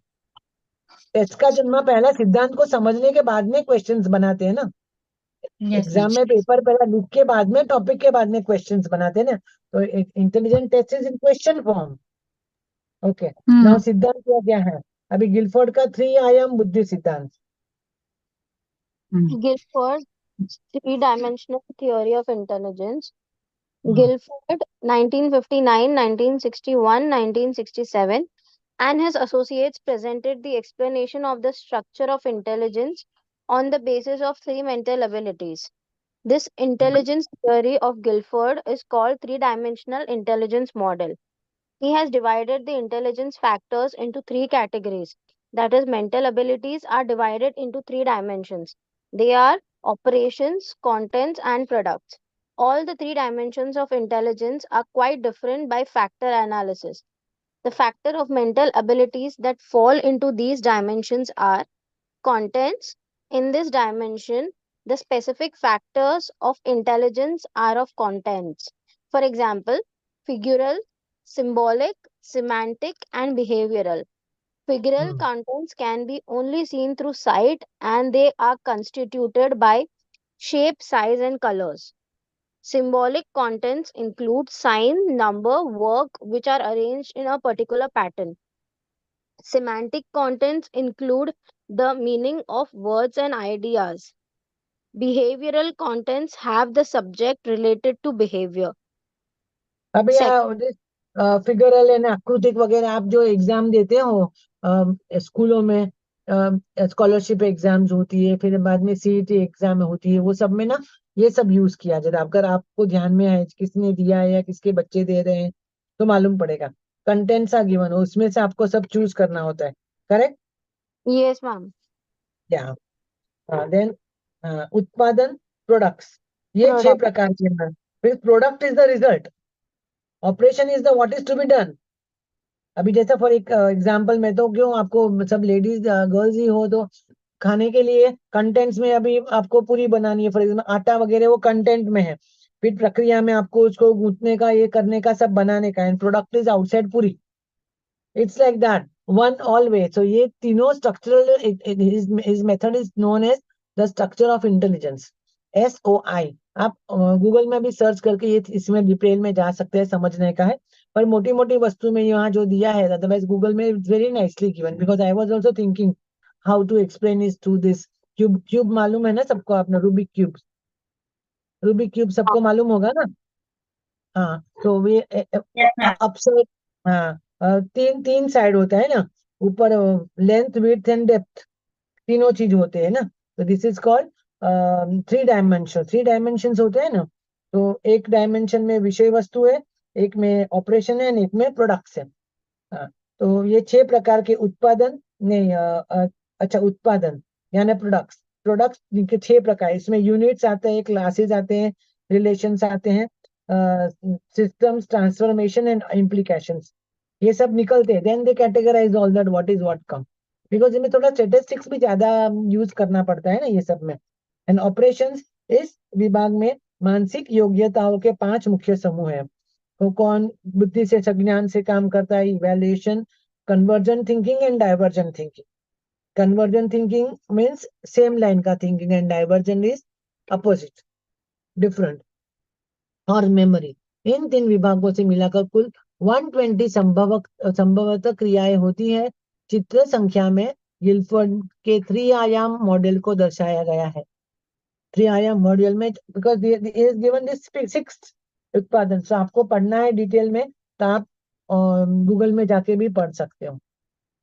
टेस्ट का जन्म पहला सिद्धांत को समझने के बाद में क्वेश्चंस बनाते हैं ना, यस मैम। एग्जाम में पेपर पहला लिख के बाद में टॉपिक के बाद में क्वेश्चंस बनाते हैं ना, तो intelligent test is in question form. Okay, now hmm. सिद्धांत क्या क्या है, अभी गिलफोर्ड का 3 आयाम बुद्धि सिद्धांत। हम्म। Guilford's three-dimensional theory of intelligence. Hmm, Guilford, 1959, 1961, 1967, and his associates presented the explanation of the structure of intelligence on the basis of three mental abilities. This intelligence theory of Guilford is called three-dimensional intelligence model. He has divided the intelligence factors into three categories. That is, mental abilities are divided into three dimensions. They are operations, contents, and products. All the three dimensions of intelligence are quite different by factor analysis. The factor of mental abilities that fall into these dimensions are contents. In this dimension, the specific factors of intelligence are of contents. For example, figural, symbolic, semantic, and behavioral. Figural hmm. contents can be only seen through sight and they are constituted by shape, size, and colors. Symbolic contents include sign, number, work, which are arranged in a particular pattern. Semantic contents include the meaning of words and ideas. Behavioral contents have the subject related to behavior. अभी Sec- figural and आकृतिक वगैरह आप जो exam देते हो स्कूलों में, scholarship exams होती है, फिर बाद में सीईटी एग्जाम होती है, वो सब में ना ये सब यूज किया जाता है। अगर आपको ध्यान में है किसने दिया है या किसके बच्चे दे रहे हैं तो मालूम पड़ेगा। कंटेंट्स आ गिवन, उसमें से आपको सब चूज करना होता है, करेक्ट? yes, ma'am. या देन उत्पादन, प्रोडक्ट्स, ये 6 Product. प्रकार के हैं। फिर product is the result, operation is the what is to be done. अभी जैसा फॉर एक एग्जाम्पल में तो क्यों आपको सब लेडीज गर्ल्स ही हो तो खाने के लिए कंटेंट्स में अभी आपको पूरी बनानी है, फॉर एग्जाम्पल आटा वगैरह वो कंटेंट में है, फिर प्रक्रिया में आपको उसको गूंथने का, ये करने का, सब बनाने का, एंड प्रोडक्ट इज आउटसाइड पूरी। It's like that one all way. So ये तीनों structural, his method is known as the structure of intelligence, SOI। आप गूगल में भी सर्च करके ये इसमें डिटेल में जा सकते हैं, समझने का है। पर मोटी मोटी वस्तु में यहाँ जो दिया है, अदरवाइज गूगल में it's very nicely given, because I was also thinking how to explain is to this. Cube, cube मालूम है ना सबको, आपने रूबिक क्यूब, रूबिक क्यूब सबको मालूम होगा ना? हाँ, तो ये यस मैम। अपसाइड, हाँ, तीन तीन साइड होता है ना, ऊपर लेंथ, विड्थ एंड डेप्थ, तीनों चीज होते हैं ना। तो this is called 3 dimension. 3 dimension होते हैं ना, तो एक डायमेंशन में विषय वस्तु है, एक में ऑपरेशन है, और एक में प्रोडक्ट्स है। हाँ, तो ये 6 प्रकार के उत्पादन नहीं, अच्छा उत्पादन यानी प्रोडक्ट्स, प्रोडक्ट्स जिनके 6 प्रकार, इसमें यूनिट्स आते हैं, क्लासेस आते हैं, रिलेशंस आते हैं, सिस्टम्स, ट्रांसफॉर्मेशन एंड इम्प्लीकेशंस, ये सब निकलते हैं. Then they categorise all that what is what come, because इनमें थोड़ा स्टेटिस्टिक्स भी ज्यादा यूज करना पड़ता है ना ये सब में. एंड ऑपरेशंस, इस विभाग में मानसिक योग्यताओं के 5 मुख्य समूह हैं. तो कौन बुद्धि से, संज्ञान से काम करता है, evaluation, convergent thinking and divergent thinking. Convergent thinking means same line का thinking and divergent is opposite, different. और मेमोरी. इन 3 विभागों से मिलाकर कुल 120 संभवतः क्रियाएं होती है. चित्र संख्या में गिलफोर्ड के 3 आयाम मॉडल को दर्शाया गया है. 3 आयाम मॉडल में, because is given this 6th उत्पादन, तो आपको पढ़ना है डिटेल में तो आप गूगल में जाके भी पढ़ सकते हो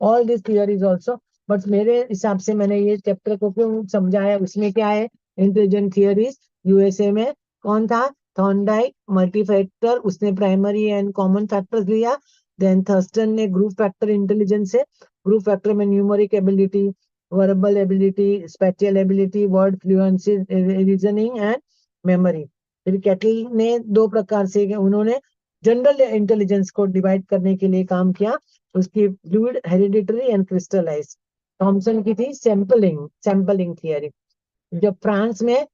all this theories also. But मेरे हिसाब से मैंने ये चैप्टर को क्यों समझाया, उसमें क्या है, इंटेलिजेंट थियरीज. यूएसए में कौन था, थॉर्नडाइक. मल्टी फैक्टर, उसने प्राइमरी एंड कॉमन फैक्टर्स लिया. देन थर्स्टन ने ग्रुप फैक्टर इंटेलिजेंस से, ग्रुप फैक्टर में numeric ability, verbal ability, special ability, word fluency, reasoning and memory. फिर कैटल ने 2 प्रकार से उन्होंने जनरल इंटेलिजेंस को डिवाइड करने के लिए काम किया. उसकी fluid, hereditary and crystallise. Thomson की थी सैंपलिंग थियरी. जब फ्रांस में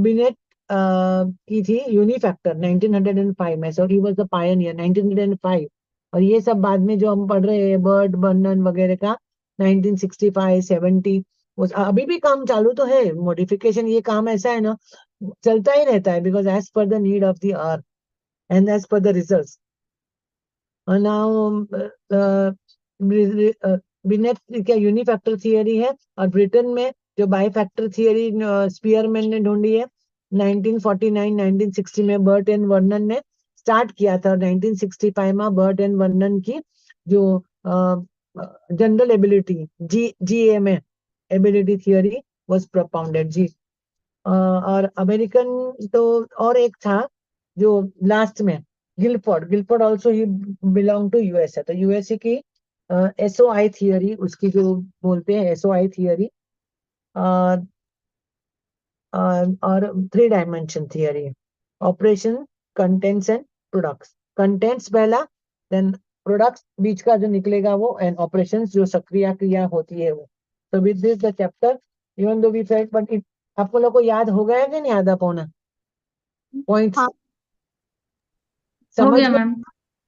बिनेट की थी यूनिफैक्टर 1905 में. So he was the pioneer 1905. और ये सब बाद में जो हम पढ़ रहे हैं, बर्ड बर्नन वगैरह का 1965 70, अभी भी काम चालू तो है. मॉडिफिकेशन, ये काम ऐसा है ना, चलता ही रहता है, because as per the need of the earth and as per the result. Now Binet क्या यूनिफैक्टर थियरी है. और ब्रिटेन में जो बाईफैक्टर थियरी स्पीयरमैन ने ढूंढी है 1949-1960 में, बर्ट एंड वर्नन ने स्टार्ट किया था. 1965 में बर्ट एंड वर्नन की जो जनरल एबिलिटी जीए में ability theory was propounded G. और अमेरिकन तो और एक था जो लास्ट में, गिलफोर्ड ऑल्सो ही बिलोंग टू यूएसए. तो यूएसए की एसओआई थियरी, उसकी जो बोलते हैं एसओआई थियरी, और 3 dimension theory, operation, contents and products. Contents पहला, देन प्रोडक्ट्स बीच का जो निकलेगा वो, एंड ऑपरेशंस जो सक्रिय क्रिया होती है वो. तो with this the chapter, even though we felt, but it आपको लोग को याद हो गया कि नहीं आधा पौना पॉइंट्स हाँ, हो समझ गया में? मैम.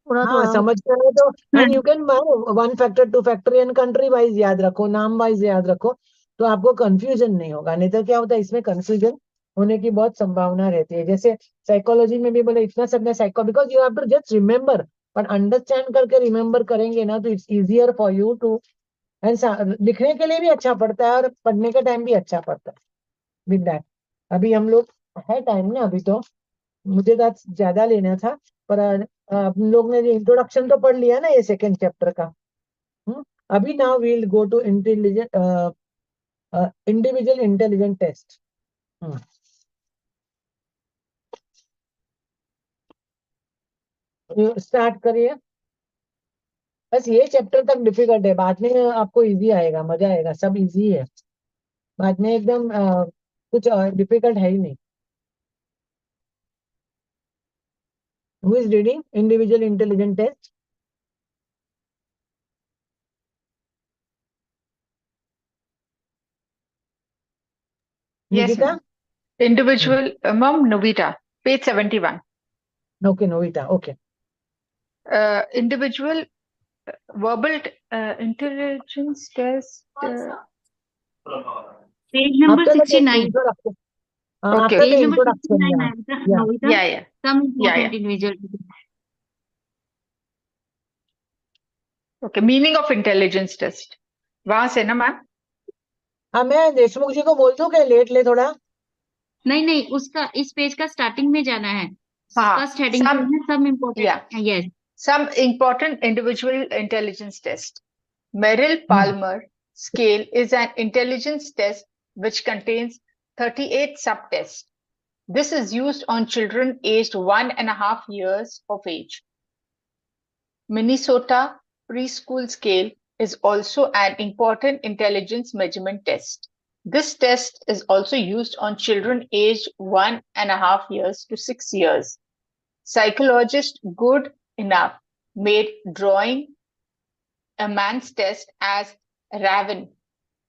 थोड़ा हाँ, थोड़ा समझ गए तो. And you can 1 factor 2 factor and country wise याद रखो, नाम वाइज याद रखो, तो आपको कंफ्यूजन नहीं होगा. नहीं तो क्या होता है, इसमें कंफ्यूजन होने की बहुत संभावना रहती है. जैसे साइकोलॉजी में भी बोले इतना सब में psycho, because you have to just remember, but understand करके रिमेम्बर करेंगे ना तो it's easier for you to. And लिखने के लिए भी अच्छा पड़ता है और पढ़ने के टाइम भी अच्छा पड़ता है विद दैट. अभी हम लोग है टाइम ना अभी, तो मुझे तो आज ज्यादा लेना था, पर हम लोग ने इंट्रोडक्शन तो पढ़ लिया ना ये सेकंड चैप्टर का. अभी now we will go to individual intelligent test. Start करिए. बस ये चैप्टर तक डिफिकल्ट है, बाद में आपको इजी आएगा, मजा आएगा, सब इजी है. बाद में एकदम कुछ डिफिकल्ट है ही नहीं. Who is reading individual intelligent test? Yes, Nikita? ma'am. Individual, ma'am, Novita, page 71. Okay, Novita, okay. Individual verbal intelligence test. Page number after the 69. Introduction, Okay, after the page okay. Number introduction, 69 या नविता, या Navita. Yeah, yeah, Some yeah, important yeah. individual. Okay, meaning of intelligence test. वहां से ना ma'am? हाँ, मैं देशमुख जी को बोल दूं कि लेट ले थोड़ा. नहीं नहीं, उसका इस पेज का स्टार्टिंग में जाना है. हाँ, फर्स्ट हेडिंग पे some, है सब yeah, important. Yes. some important individual intelligence test. Merrill-Palmer scale is an intelligence test which contains 38 subtests. This is used on children aged 1.5 years of age. Minnesota preschool scale is also an important intelligence measurement test. This test is also used on children aged 1.5 years to 6 years. Psychologist Good Enough made drawing a man's test as Raven,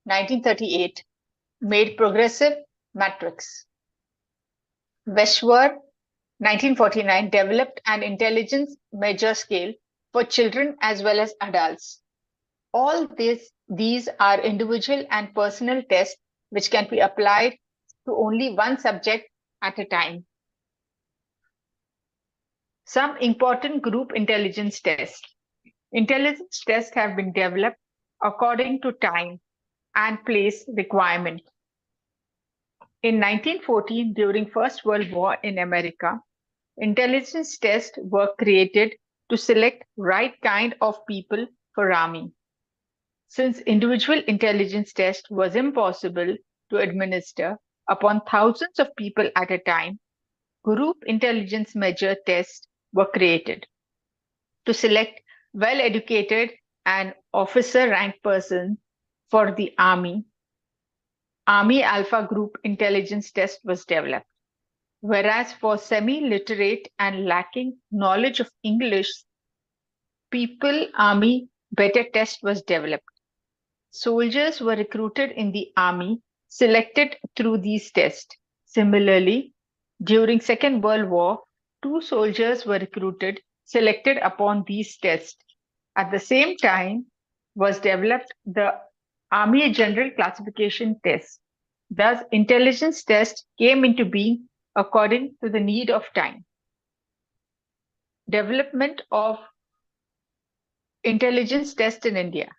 1938, made progressive matrix. Westward, 1949, developed an intelligence measure scale for children as well as adults. All these are individual and personal tests which can be applied to only one subject at a time. Some important group intelligence tests. Intelligence tests have been developed according to time and place requirement. In 1914, during First World War in America, intelligence tests were created to select right kind of people for army. Since individual intelligence test was impossible to administer upon thousands of people at a time, group intelligence measure tests were created to select well-educated and officer-ranked persons for the army. Army Alpha Group intelligence test was developed, whereas for semi-literate and lacking knowledge of English, People Army Better test was developed. Soldiers were recruited in the army, selected through these tests. Similarly, during Second World War, 2 soldiers were recruited, selected upon these tests. At the same time was developed the Army General Classification Test. Thus, intelligence tests came into being according to the need of time. Development of intelligence test in India.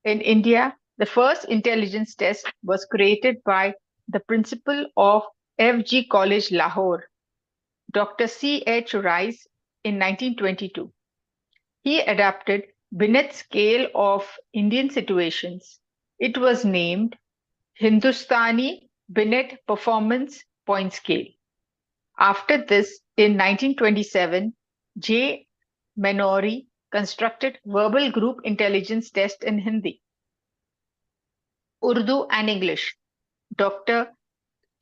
In India, the first intelligence test was created by the principal of F.G. College, Lahore, Dr. C.H. Rice, in 1922. He adapted Binet's scale of Indian situations. It was named Hindustani Binet Performance Point Scale. After this, in 1927, J. Menori constructed verbal group intelligence test in Hindi, Urdu and English. Dr.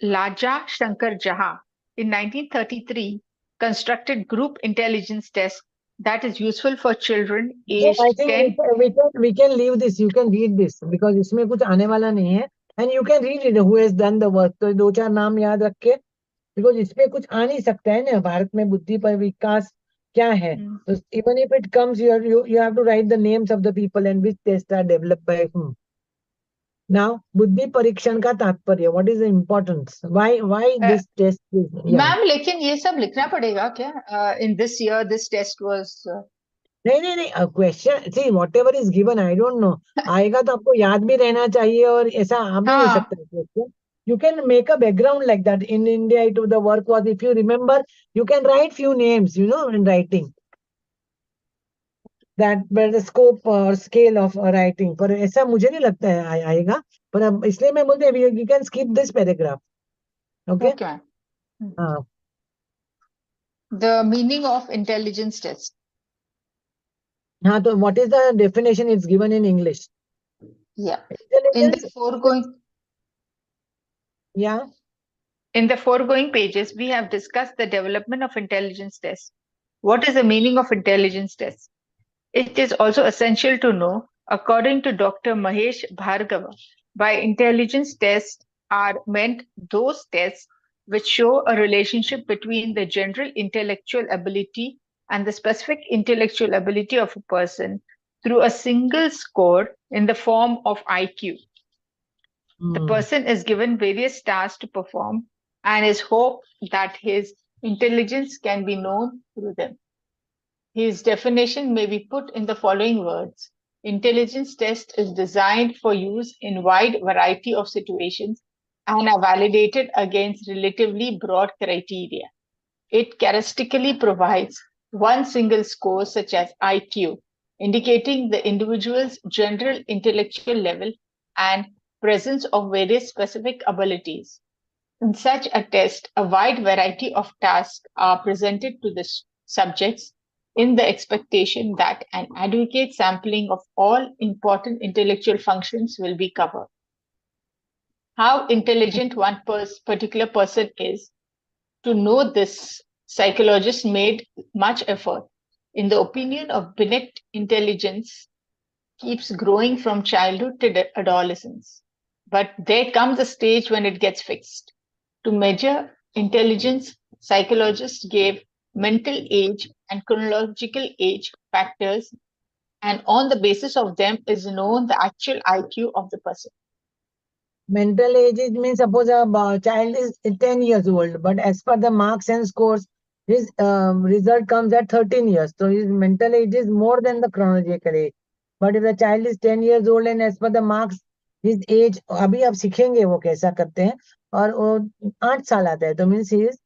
Laja Shankar Jaha in 1933 constructed group intelligence test that is useful for children So I aged think 10. we can leave this. You can read this because इसमें कुछ आने वाला नहीं है. And you can read it who has done the work. तो 2-4 नाम याद रख के because इसमें कुछ आ नहीं सकता है ना. भारत में बुद्धि पर विकास क्या है? So even if it comes, you have to write the names of the people and which tests are developed by whom. Now, बुद्धि परीक्षण का तात्पर्य. What is the importance? Why this test is? Yeah. Ma'am लेकिन ये सब लिखना पड़ेगा क्या? In this year, this test was. नहीं question see what ever is given I don't know. आएगा तो आपको याद भी रहना चाहिए और ऐसा आ भी नहीं सकता question. You can make a background like that. In India, the work was, if you remember, you can write few names, in writing. That where the scope or scale of writing. पर ऐसा मुझे नहीं लगता है आएगा. पर अब इसलिए मैं बोलते हैं you can skip this paragraph. Okay? Okay. हाँ. The meaning of intelligence test. हाँ तो what is the definition? It's given in English. Yeah. In the foregoing. Yeah. In the foregoing pages, we have discussed the development of intelligence tests. What is the meaning of intelligence tests? It is also essential to know, according to Dr. Mahesh Bhargava, by intelligence tests are meant those tests which show a relationship between the general intellectual ability and the specific intellectual ability of a person through a single score in the form of IQ. The person is given various tasks to perform and is hoped that his intelligence can be known through them. His definition may be put in the following words. Intelligence test is designed for use in wide variety of situations and are validated against relatively broad criteria. It characteristically provides one single score such as IQ, indicating the individual's general intellectual level and presence of various specific abilities. In such a test, a wide variety of tasks are presented to the subjects in the expectation that an adequate sampling of all important intellectual functions will be covered. how intelligent one particular person is. To know this, psychologists made much effort. In the opinion of Binet, intelligence keeps growing from childhood to adolescence. But there comes a stage when it gets fixed. To measure intelligence, psychologists gave mental age and chronological age factors, and on the basis of them is known the actual IQ of the person. Mental age is means suppose a child is 10 years old, but as per the marks and scores, his result comes at 13 years. So his mental age is more than the chronological age. But if the child is 10 years old and as per the marks, his age, अभी आप सीखेंगे वो कैसा करते हैं, और वो 8 साल आता है, तो means he is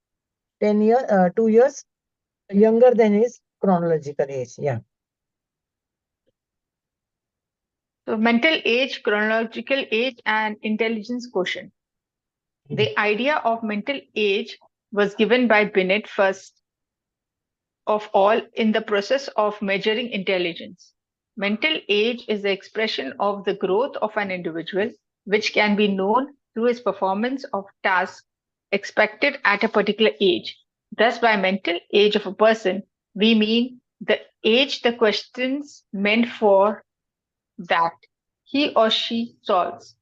2 years younger than his chronological age. Yeah. So, mental age, chronological age, and intelligence quotient. The idea of mental age was given by Binet first of all in the process of measuring intelligence. Mental age is the expression of the growth of an individual, which can be known through his performance of tasks expected at a particular age. Thus, by mental age of a person, we mean the age the questions meant for that he or she solves.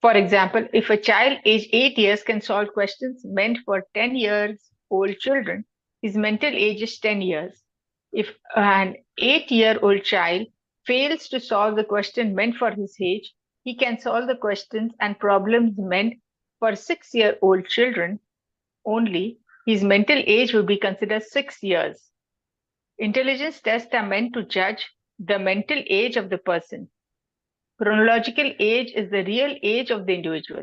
For example, if a child aged 8 years can solve questions meant for 10 years old children, his mental age is 10 years. If an 8-year-old child fails to solve the question meant for his age, he can solve the questions and problems meant for 6-year-old children only. His mental age will be considered 6 years. Intelligence tests are meant to judge the mental age of the person. Chronological age is the real age of the individual.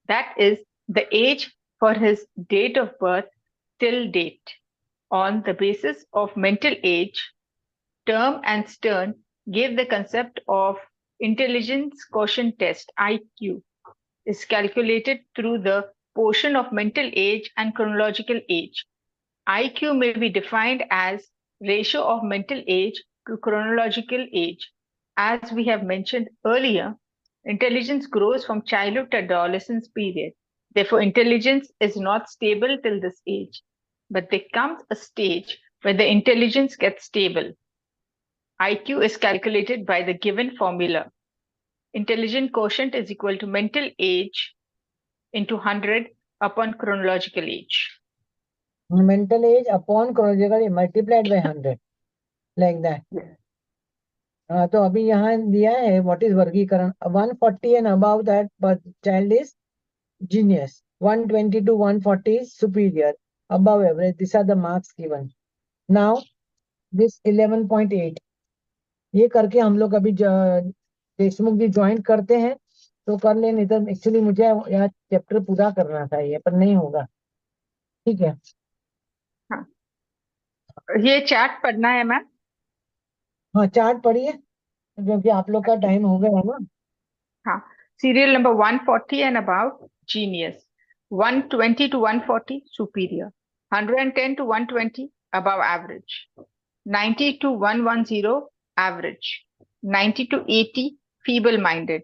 That is, the age for his date of birth till date. On the basis of mental age, Term and Stern gave the concept of intelligence quotient test, IQ, is calculated through the portion of mental age and chronological age. IQ may be defined as ratio of mental age to chronological age. As we have mentioned earlier, intelligence grows from childhood to adolescence period. Therefore, intelligence is not stable till this age. But there comes a stage where the intelligence gets stable. IQ is calculated by the given formula. Intelligence quotient is equal to mental age into 100 upon chronological age. Mental age upon chronological age multiplied by 100. Like that. हाँ, तो अभी यहाँ दिया है what is वर्गीकरण 140 and above that but child is genius 120 to 140 is superior above average. These are the marks given. Now this 11.8 ये करके हम लोग अभी देशमुख जी ज्वाइन करते हैं तो कर ले, नहीं तो एक्चुअली मुझे यहाँ चैप्टर पूरा करना था ये, पर नहीं होगा. ठीक है. हाँ, ये चार्ट पढ़ना है मैम. हाँ, चार्ट पढ़िए क्योंकि आप लोग का टाइम हो गया है ना. हाँ, serial number 140 and above, genius. 120 to 140, superior. 110 to 120, above average. 90 to 110, average. 90 to 80, feeble-minded.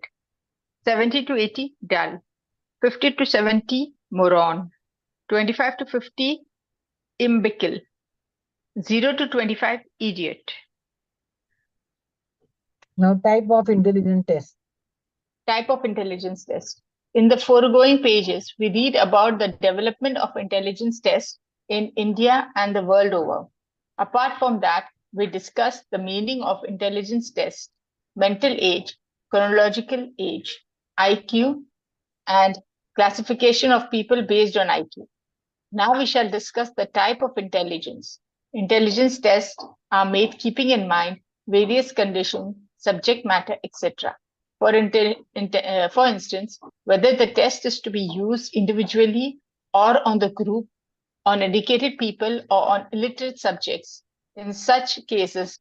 70 to 80, dull. 50 to 70, moron. 25 to 50, imbecile. 0 to 25, idiot. Now type of intelligence test. Type of intelligence test. In the foregoing pages, we read about the development of intelligence tests in India and the world over. Apart from that, we discuss the meaning of intelligence tests, mental age, chronological age, IQ, and classification of people based on IQ. Now we shall discuss the type of intelligence. Intelligence tests are made keeping in mind various conditions, subject matter, etc. For instance, whether the test is to be used individually or on the group, on educated people or on illiterate subjects. In such cases,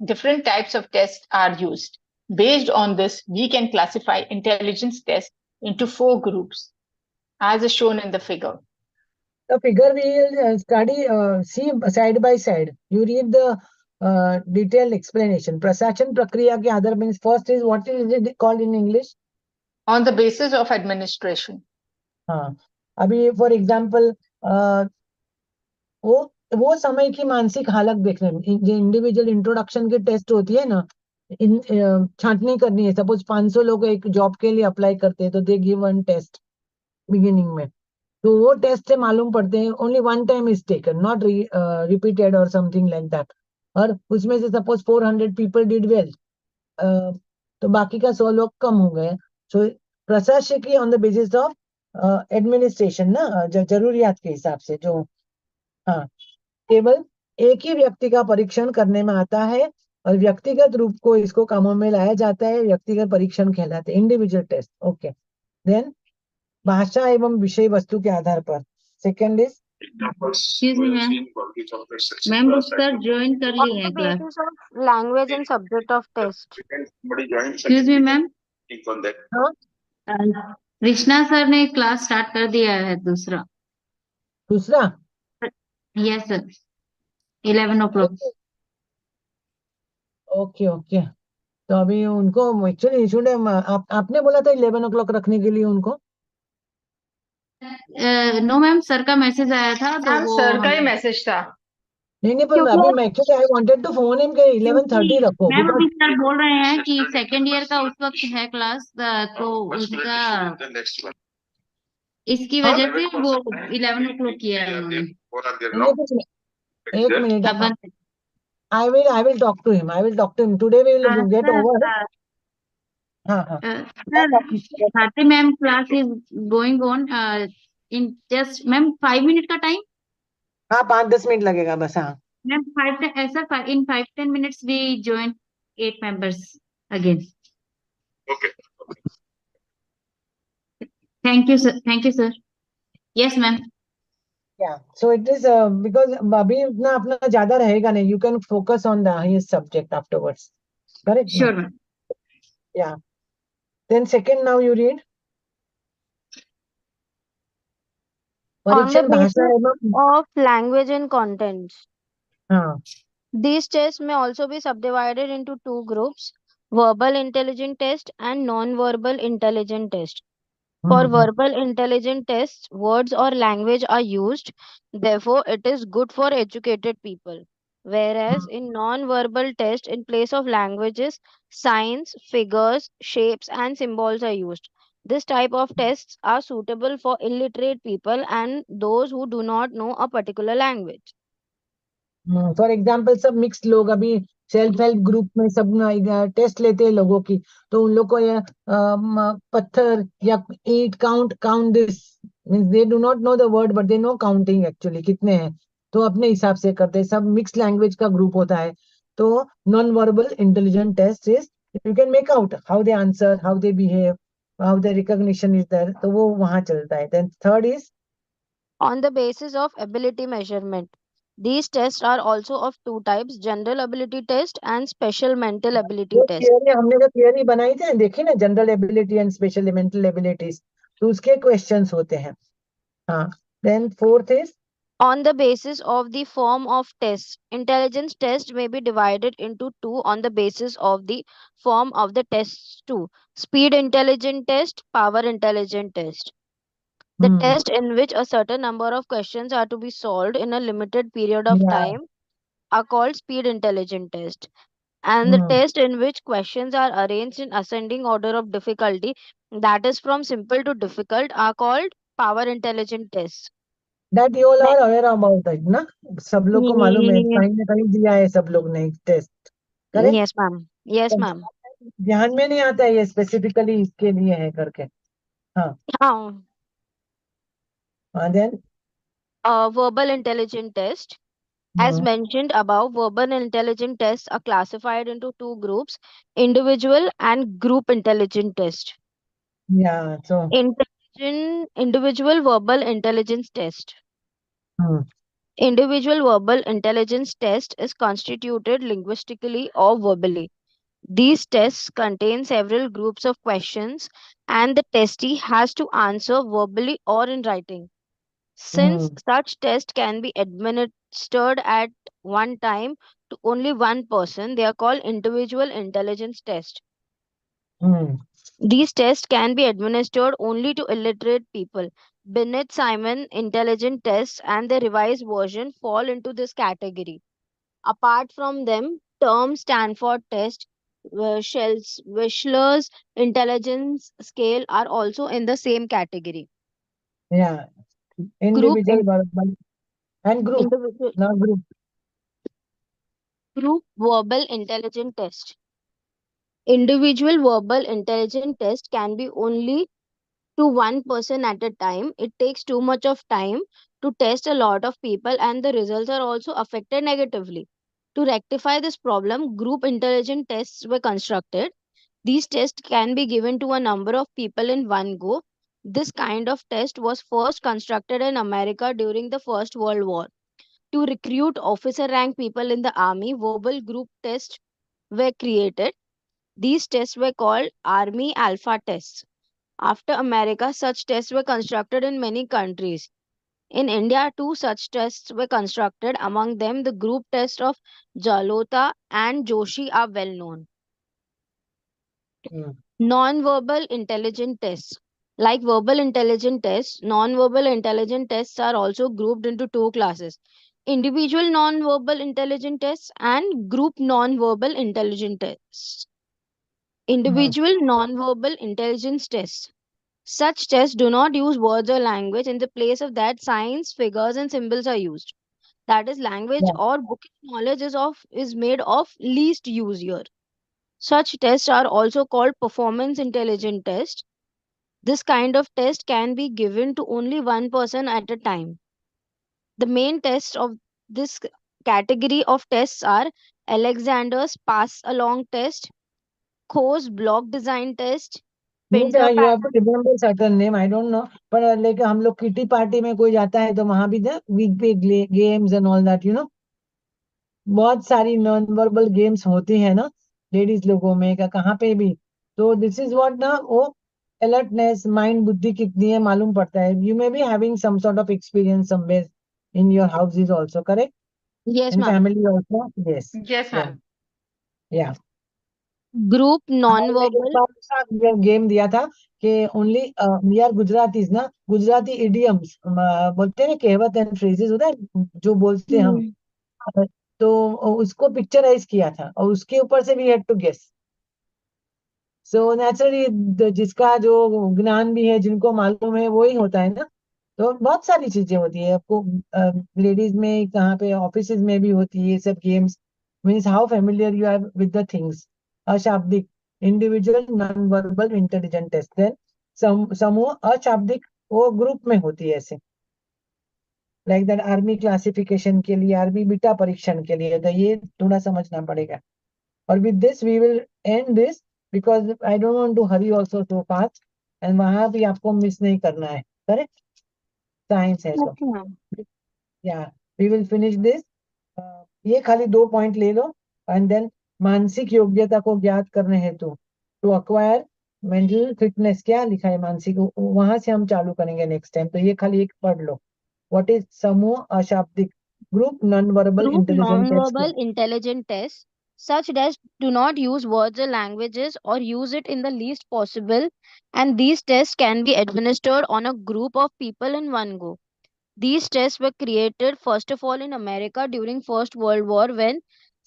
different types of tests are used. Based on this, we can classify intelligence tests into 4 groups, as is shown in the figure. The figure we will study, see side by side. You read the detailed explanation. Prasachan Prakriya ke other means first is what is it called in English? On the basis of administration. हाँ, अभी for example वो वो समय की मानसिक हालत देखने में जो इंडिविजुअल इंट्रोडक्शन की टेस्ट होती है ना, छांटनी करनी है, सपोज 500 लोग एक जॉब के लिए अप्लाई करते हैं तो they give one test beginning में, तो वो टेस्ट से मालूम पड़ते हैं only one time is taken, not repeated और समथिंग लाइक दैट, और उसमें से सपोज 400 पीपल डिड वेल, तो बाकी का 100 लोग कम हो गए। सो प्रशासकीय on the basis of administration ना, जरूरियात के हिसाब से जो, हाँ, केवल एक ही व्यक्ति का परीक्षण करने में आता है और व्यक्तिगत रूप को इसको कामों में लाया जाता है, व्यक्तिगत परीक्षण कहलाते हैं, इंडिविजुअल टेस्ट। ओके, देन भाषा एवं विषय वस्तु के आधार पर। Second is, excuse me ma'am, ma'am वो सर ज्वाइन कर ली On है the class. basis of language and subject of test. Excuse me ma'am, Krishna sir ने क्लास स्टार्ट कर दिया है दूसरा। दूसरा, yes sir, 11 o'clock। Okay okay, तो अभी उनको एक्चुअली आपने बोला था 11 o'clock रखने के लिए उनको। नो मैम, सर का मैसेज आया था तो मैम वो सर का ही मैसेज था। नहीं पर क्योंकि अभी मैं actually I wanted to phone him के 11:30 रखो, मैम बिकॉज अभी सर बोल रहे हैं कि सेकेंड ईयर का उस वक्त है क्लास, तो उसका इसकी हाँ, वजह से वो 11 o'clock किया है उन्होंने। नहीं, एक मिनट, अब I will talk to him today, we will get sir over. हाँ हाँ, sir Bharti ma'am class is going on in just ma'am 5 minute का टाइम। हाँ 5-10 मिनट लगेगा बस, हाँ। मैम ऐसा in 5-10 minutes we join 8 members again। Thank you sir. Yes ma'am. Yeah, so it is because अभी इतना अपना ज्यादा रहेगा नहीं, you can focus on the highest subject afterwards, correct ना? Sure ma'am. Yeah, then second, now you read on the परीक्षण भाषा basis एवं, of language and contents. हाँ, These tests may also be subdivided into two groups: verbal intelligent test and non-verbal intelligent test. For hmm, verbal intelligent tests, words or language are used, therefore, it is good for educated people. Whereas hmm, in non-verbal tests, in place of languages, signs, figures, shapes, and symbols are used. This type of tests are suitable for illiterate people and those who do not know a particular language. For example सब mix लोग अभी self help group में सब test लेते हैं लोगों की, तो उन लोग को ये पत्थर या ईट count count this means they do not know the word but they know counting actually कितने हैं, तो अपने हिसाब से करते हैं, सब मिक्स लैंग्वेज का ग्रुप होता है। तो non verbal intelligent test is you can make out how they answer, how they behave, how the recognition is there, तो वो वहां चलता है। Then third is, On the basis of ability measurement. These tests are also of two types: general ability test and special mental ability जो test. Theory हमने जो theory बनाई थी देखी ना, general ability and special mental abilities, तो उसके questions होते हैं। हाँ, then fourth is, On the basis of the form of tests, intelligence test may be divided into two on the basis of the form of the tests too: speed intelligent test, power intelligent test. The hmm, test in which a certain number of questions are to be solved in a limited period of या, time are called speed intelligent test. And the hmm, test in which questions are arranged in ascending order of difficulty, that is from simple to difficult, are called power intelligent tests. That you all Ne- are aware about it ना, सब लोग को मालूम है, कहीं ना कहीं दिया है सब लोग ने test, correct. Yes, ma'am. Yes, ma'am. ध्यान में नहीं आता है ये स्पेसिफिकली इसके लिए है करके। हाँ, Now, then, verbal intelligent test. As mentioned above, verbal intelligent tests are classified into two groups: individual and group intelligent test. या, सो, Individual verbal intelligence test. Individual verbal intelligence test is constituted linguistically or verbally. These tests contain several groups of questions, and the testee has to answer verbally or in writing. Since such tests can be administered at one time to only one person, they are called individual intelligence test. These tests can be administered only to illiterate people. Binet Simon intelligent tests and the revised version fall into this category. Apart from them, term Stanford test, Wechsler's intelligence scale are also in the same category. Yeah, Group individual in, verbal and group. individual Now group. group verbal intelligence test. Individual verbal intelligence test can be only to one person at a time. It takes too much of time to test a lot of people, and the results are also affected negatively. To rectify this problem, group intelligence tests were constructed. These tests can be given to a number of people in one go. This kind of test was first constructed in America during the First World War. To recruit officer rank people in the army, verbal group tests were created. These tests were called Army Alpha tests. After America, such tests were constructed in many countries. In India, two such tests were constructed. Among them, the group test of Jalota and Joshi are well known. Hmm. Non-verbal intelligence tests. Like verbal intelligence tests, non-verbal intelligence tests are also grouped into two classes: individual non-verbal intelligence tests and group non-verbal intelligence tests. Hmm. Individual non-verbal intelligence tests. Such tests do not use words or language. In the place of that, signs, figures, and symbols are used. That is, language Yeah. or book knowledge is made of least use here. Such tests are also called performance intelligence test. This kind of test can be given to only one person at a time. The main tests of this category of tests are Alexander's pass along test, Coe's block design test, Means Pinter you have pattern. to remember certain name. I don't know, पर लेकिन हम लोग kitty party में कोई जाता है तो वहां भी वीक पे गेम्स एंड ऑल दैट बहुत सारी नॉन वर्बल गेम्स होती है ना लेडीज लोगों में का कहाँ पे भी। तो दिस इज व्हाट ना वो अलर्टनेस माइंड बुद्धि कितनी है मालूम पड़ता है। You may be having some sort of experience somewhere in your house is also correct Yes, in ma'am. Family also yes Yes, या ma'am. या Group हमारे एक non-verbal. बार गेम दिया था कि ओनली वी आर गुजरातीज ना गुजराती इडियम्स बोलते हैं ना कहावत एंड फ्रेजेस होता है जो बोलते हैं हम। Hmm. तो उसको पिक्चराइज किया था और उसके ऊपर से we had to guess. So naturally जिसका जो ज्ञान भी है जिनको मालूम है वो ही होता है ना। तो बहुत सारी चीजें होती है आपको लेडीज में कहाँ पे ऑफिस में भी होती है ये सब games. Means how familiar you are with the things. अशाब्दिक individual non verbal intelligent test then समूह अशाब्दिक वो ग्रुप में होती है ऐसे लाइक दैट आर्मी क्लासिफिकेशन के लिए आर्मी बीटा परीक्षण के लिए तो ये थोड़ा समझना पड़ेगा। और with this we will end this because I don't want to hurry also so fast and वहां भी आपको मिस नहीं करना है करेक्ट साइंस है तो Okay, ma'am. या वी विल फिनिश दिस। ये खाली 2 पॉइंट ले लो एंड देन मानसिक योग्यता को ज्ञात करने हेतु टू अक्वायर मेंटल फिटनेस क्या लिखा है मानसिक वहां से हम चालू करेंगे नेक्स्ट टाइम। तो ये खाली एक पढ़ लो व्हाट इज समूह अशाब्दिक group non verbal Group intelligent test. non-verbal intelligent tests. Such tests do not use words or languages or use it in the least possible, and these tests can be administered on a group of people in one go. These tests were created first of all in America during First World War when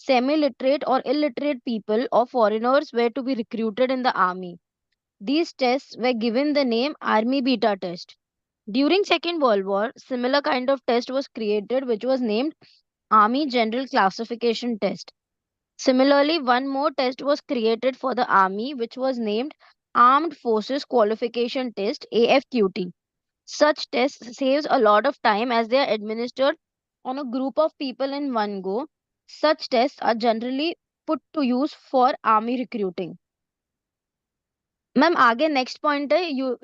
semi-literate or illiterate people or foreigners were to be recruited in the army. These tests were given the name Army Beta test. During Second World War, similar kind of test was created which was named Army General Classification Test. Similarly, one more test was created for the Army which was named Armed Forces Qualification Test AFQT. Such tests saves a lot of time as they are administered on a group of people in one go. Such tests are generally put to use for army recruiting. Ma'am आगे next point है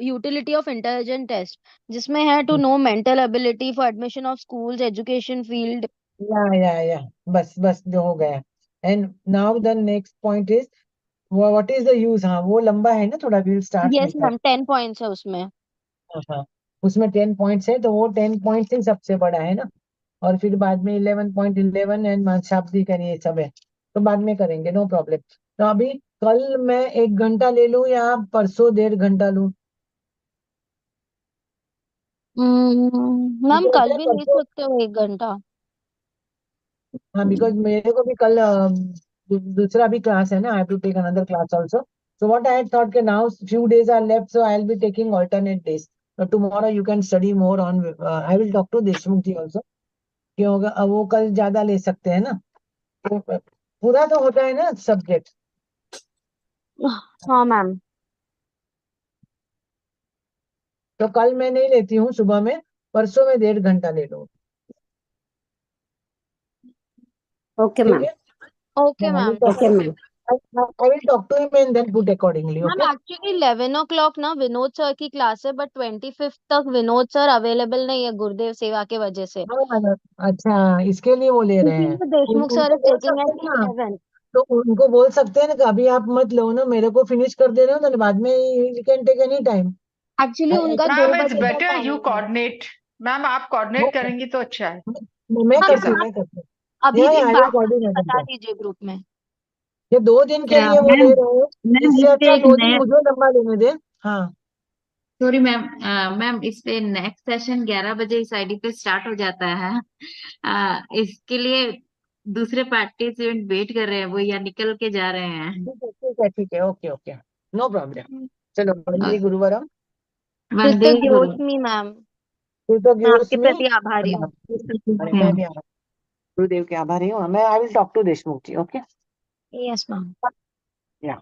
utility of intelligent test जिसमें है to know mental ability for admission of schools education field. या बस बस जो हो गया। And now the next point is what is the use. हाँ वो लंबा है ना थोड़ा will start yes with that. Ma'am 10 points है उसमें. हाँ उसमें 10 पॉइंट्स है तो वो 10 पॉइंट्स ही सबसे बड़ा है ना। और फिर बाद में 11.11 एंड शाब्दिक एंड ये सब है तो बाद में करेंगे नो प्रॉब्लम। तो अभी कल मैं 1 घंटा ले लूं या परसों 1.5 घंटा लूं? मैम बिकॉज कल मैं भी ले परसों, सकते हो 1 घंटा। हाँ, बिकॉज मेरे को भी कल दूसरा भी क्लास है ना, I have to take another class also. So what I had thought, now few days are left, so I'll be taking alternate days. So tomorrow you can study more on. I will talk to Deshmukh ji also. क्यों वो कल ज्यादा ले सकते हैं ना, तो पूरा तो होता है ना सब्जेक्ट. हाँ मैम। तो कल मैं नहीं लेती हूँ सुबह में, परसों में 1.5 घंटा ले लो. Okay, ठीक ma'am. है. Okay ma'am. Okay, ma'am. I will talk to him and then put accordingly. Ma'am Okay. Actually 11 o'clock ना विनोद सर की क्लास है, बट 25th तक विनोद सर अवेलेबल नहीं है गुरुदेव सेवा के वजह से। हाँ, अच्छा, इसके लिए वो ले रहे हैं. इसीलिए देशमुख सर उनको इज बोल टेकिंग सकते एट हैं ना, 11। तो उनको बोल सकते हैं ना कि अभी आप मत लो ना, मेरे को फिनिश कर दे रहे हो तो बाद में you can take any time. Actually उनका मैम 2 इट्स बजे का बेटर यू टाइमिंग है। कोऑर्डिनेट। मैम आप कोऑर्डिनेट करेंगी तो अच्छा है। मैं हाँ करती मैम, हूँ, आप मैं करती हूँ. अभी भी आई विल बात करके कोऑर्डिनेट. बता दीजिए ग्रुप में। ये 2 दिन के लिए वो ले मैम, रहे हैं, मैम इससे इस पे अच्छा एक 2 दिन नया, मुझे लंबा लेने दे. हाँ. सॉरी मैम, मैम इस पे नेक्स्ट सेशन 11 बजे इस आईडी पे स्टार्ट हो जाता है। इसके लिए दूसरे पार्टिसिपेंट वेट कर रहे हैं, वो या निकल के जा रहे हैं। ठीक है, ठीक है, ठीक है. Okay, okay, no problem. चलो, अ, वंदे गुरुवरम. वंदे गुरु। कृतज्ञोस्मि मैम। मैं आपके कृतज्ञोस्मि. प्रति आभारी हूँ। मैं भी गुरुदेव के आभारी हूँ. मैं I will talk to Deshmukh ji. Okay. Yes ma'am. या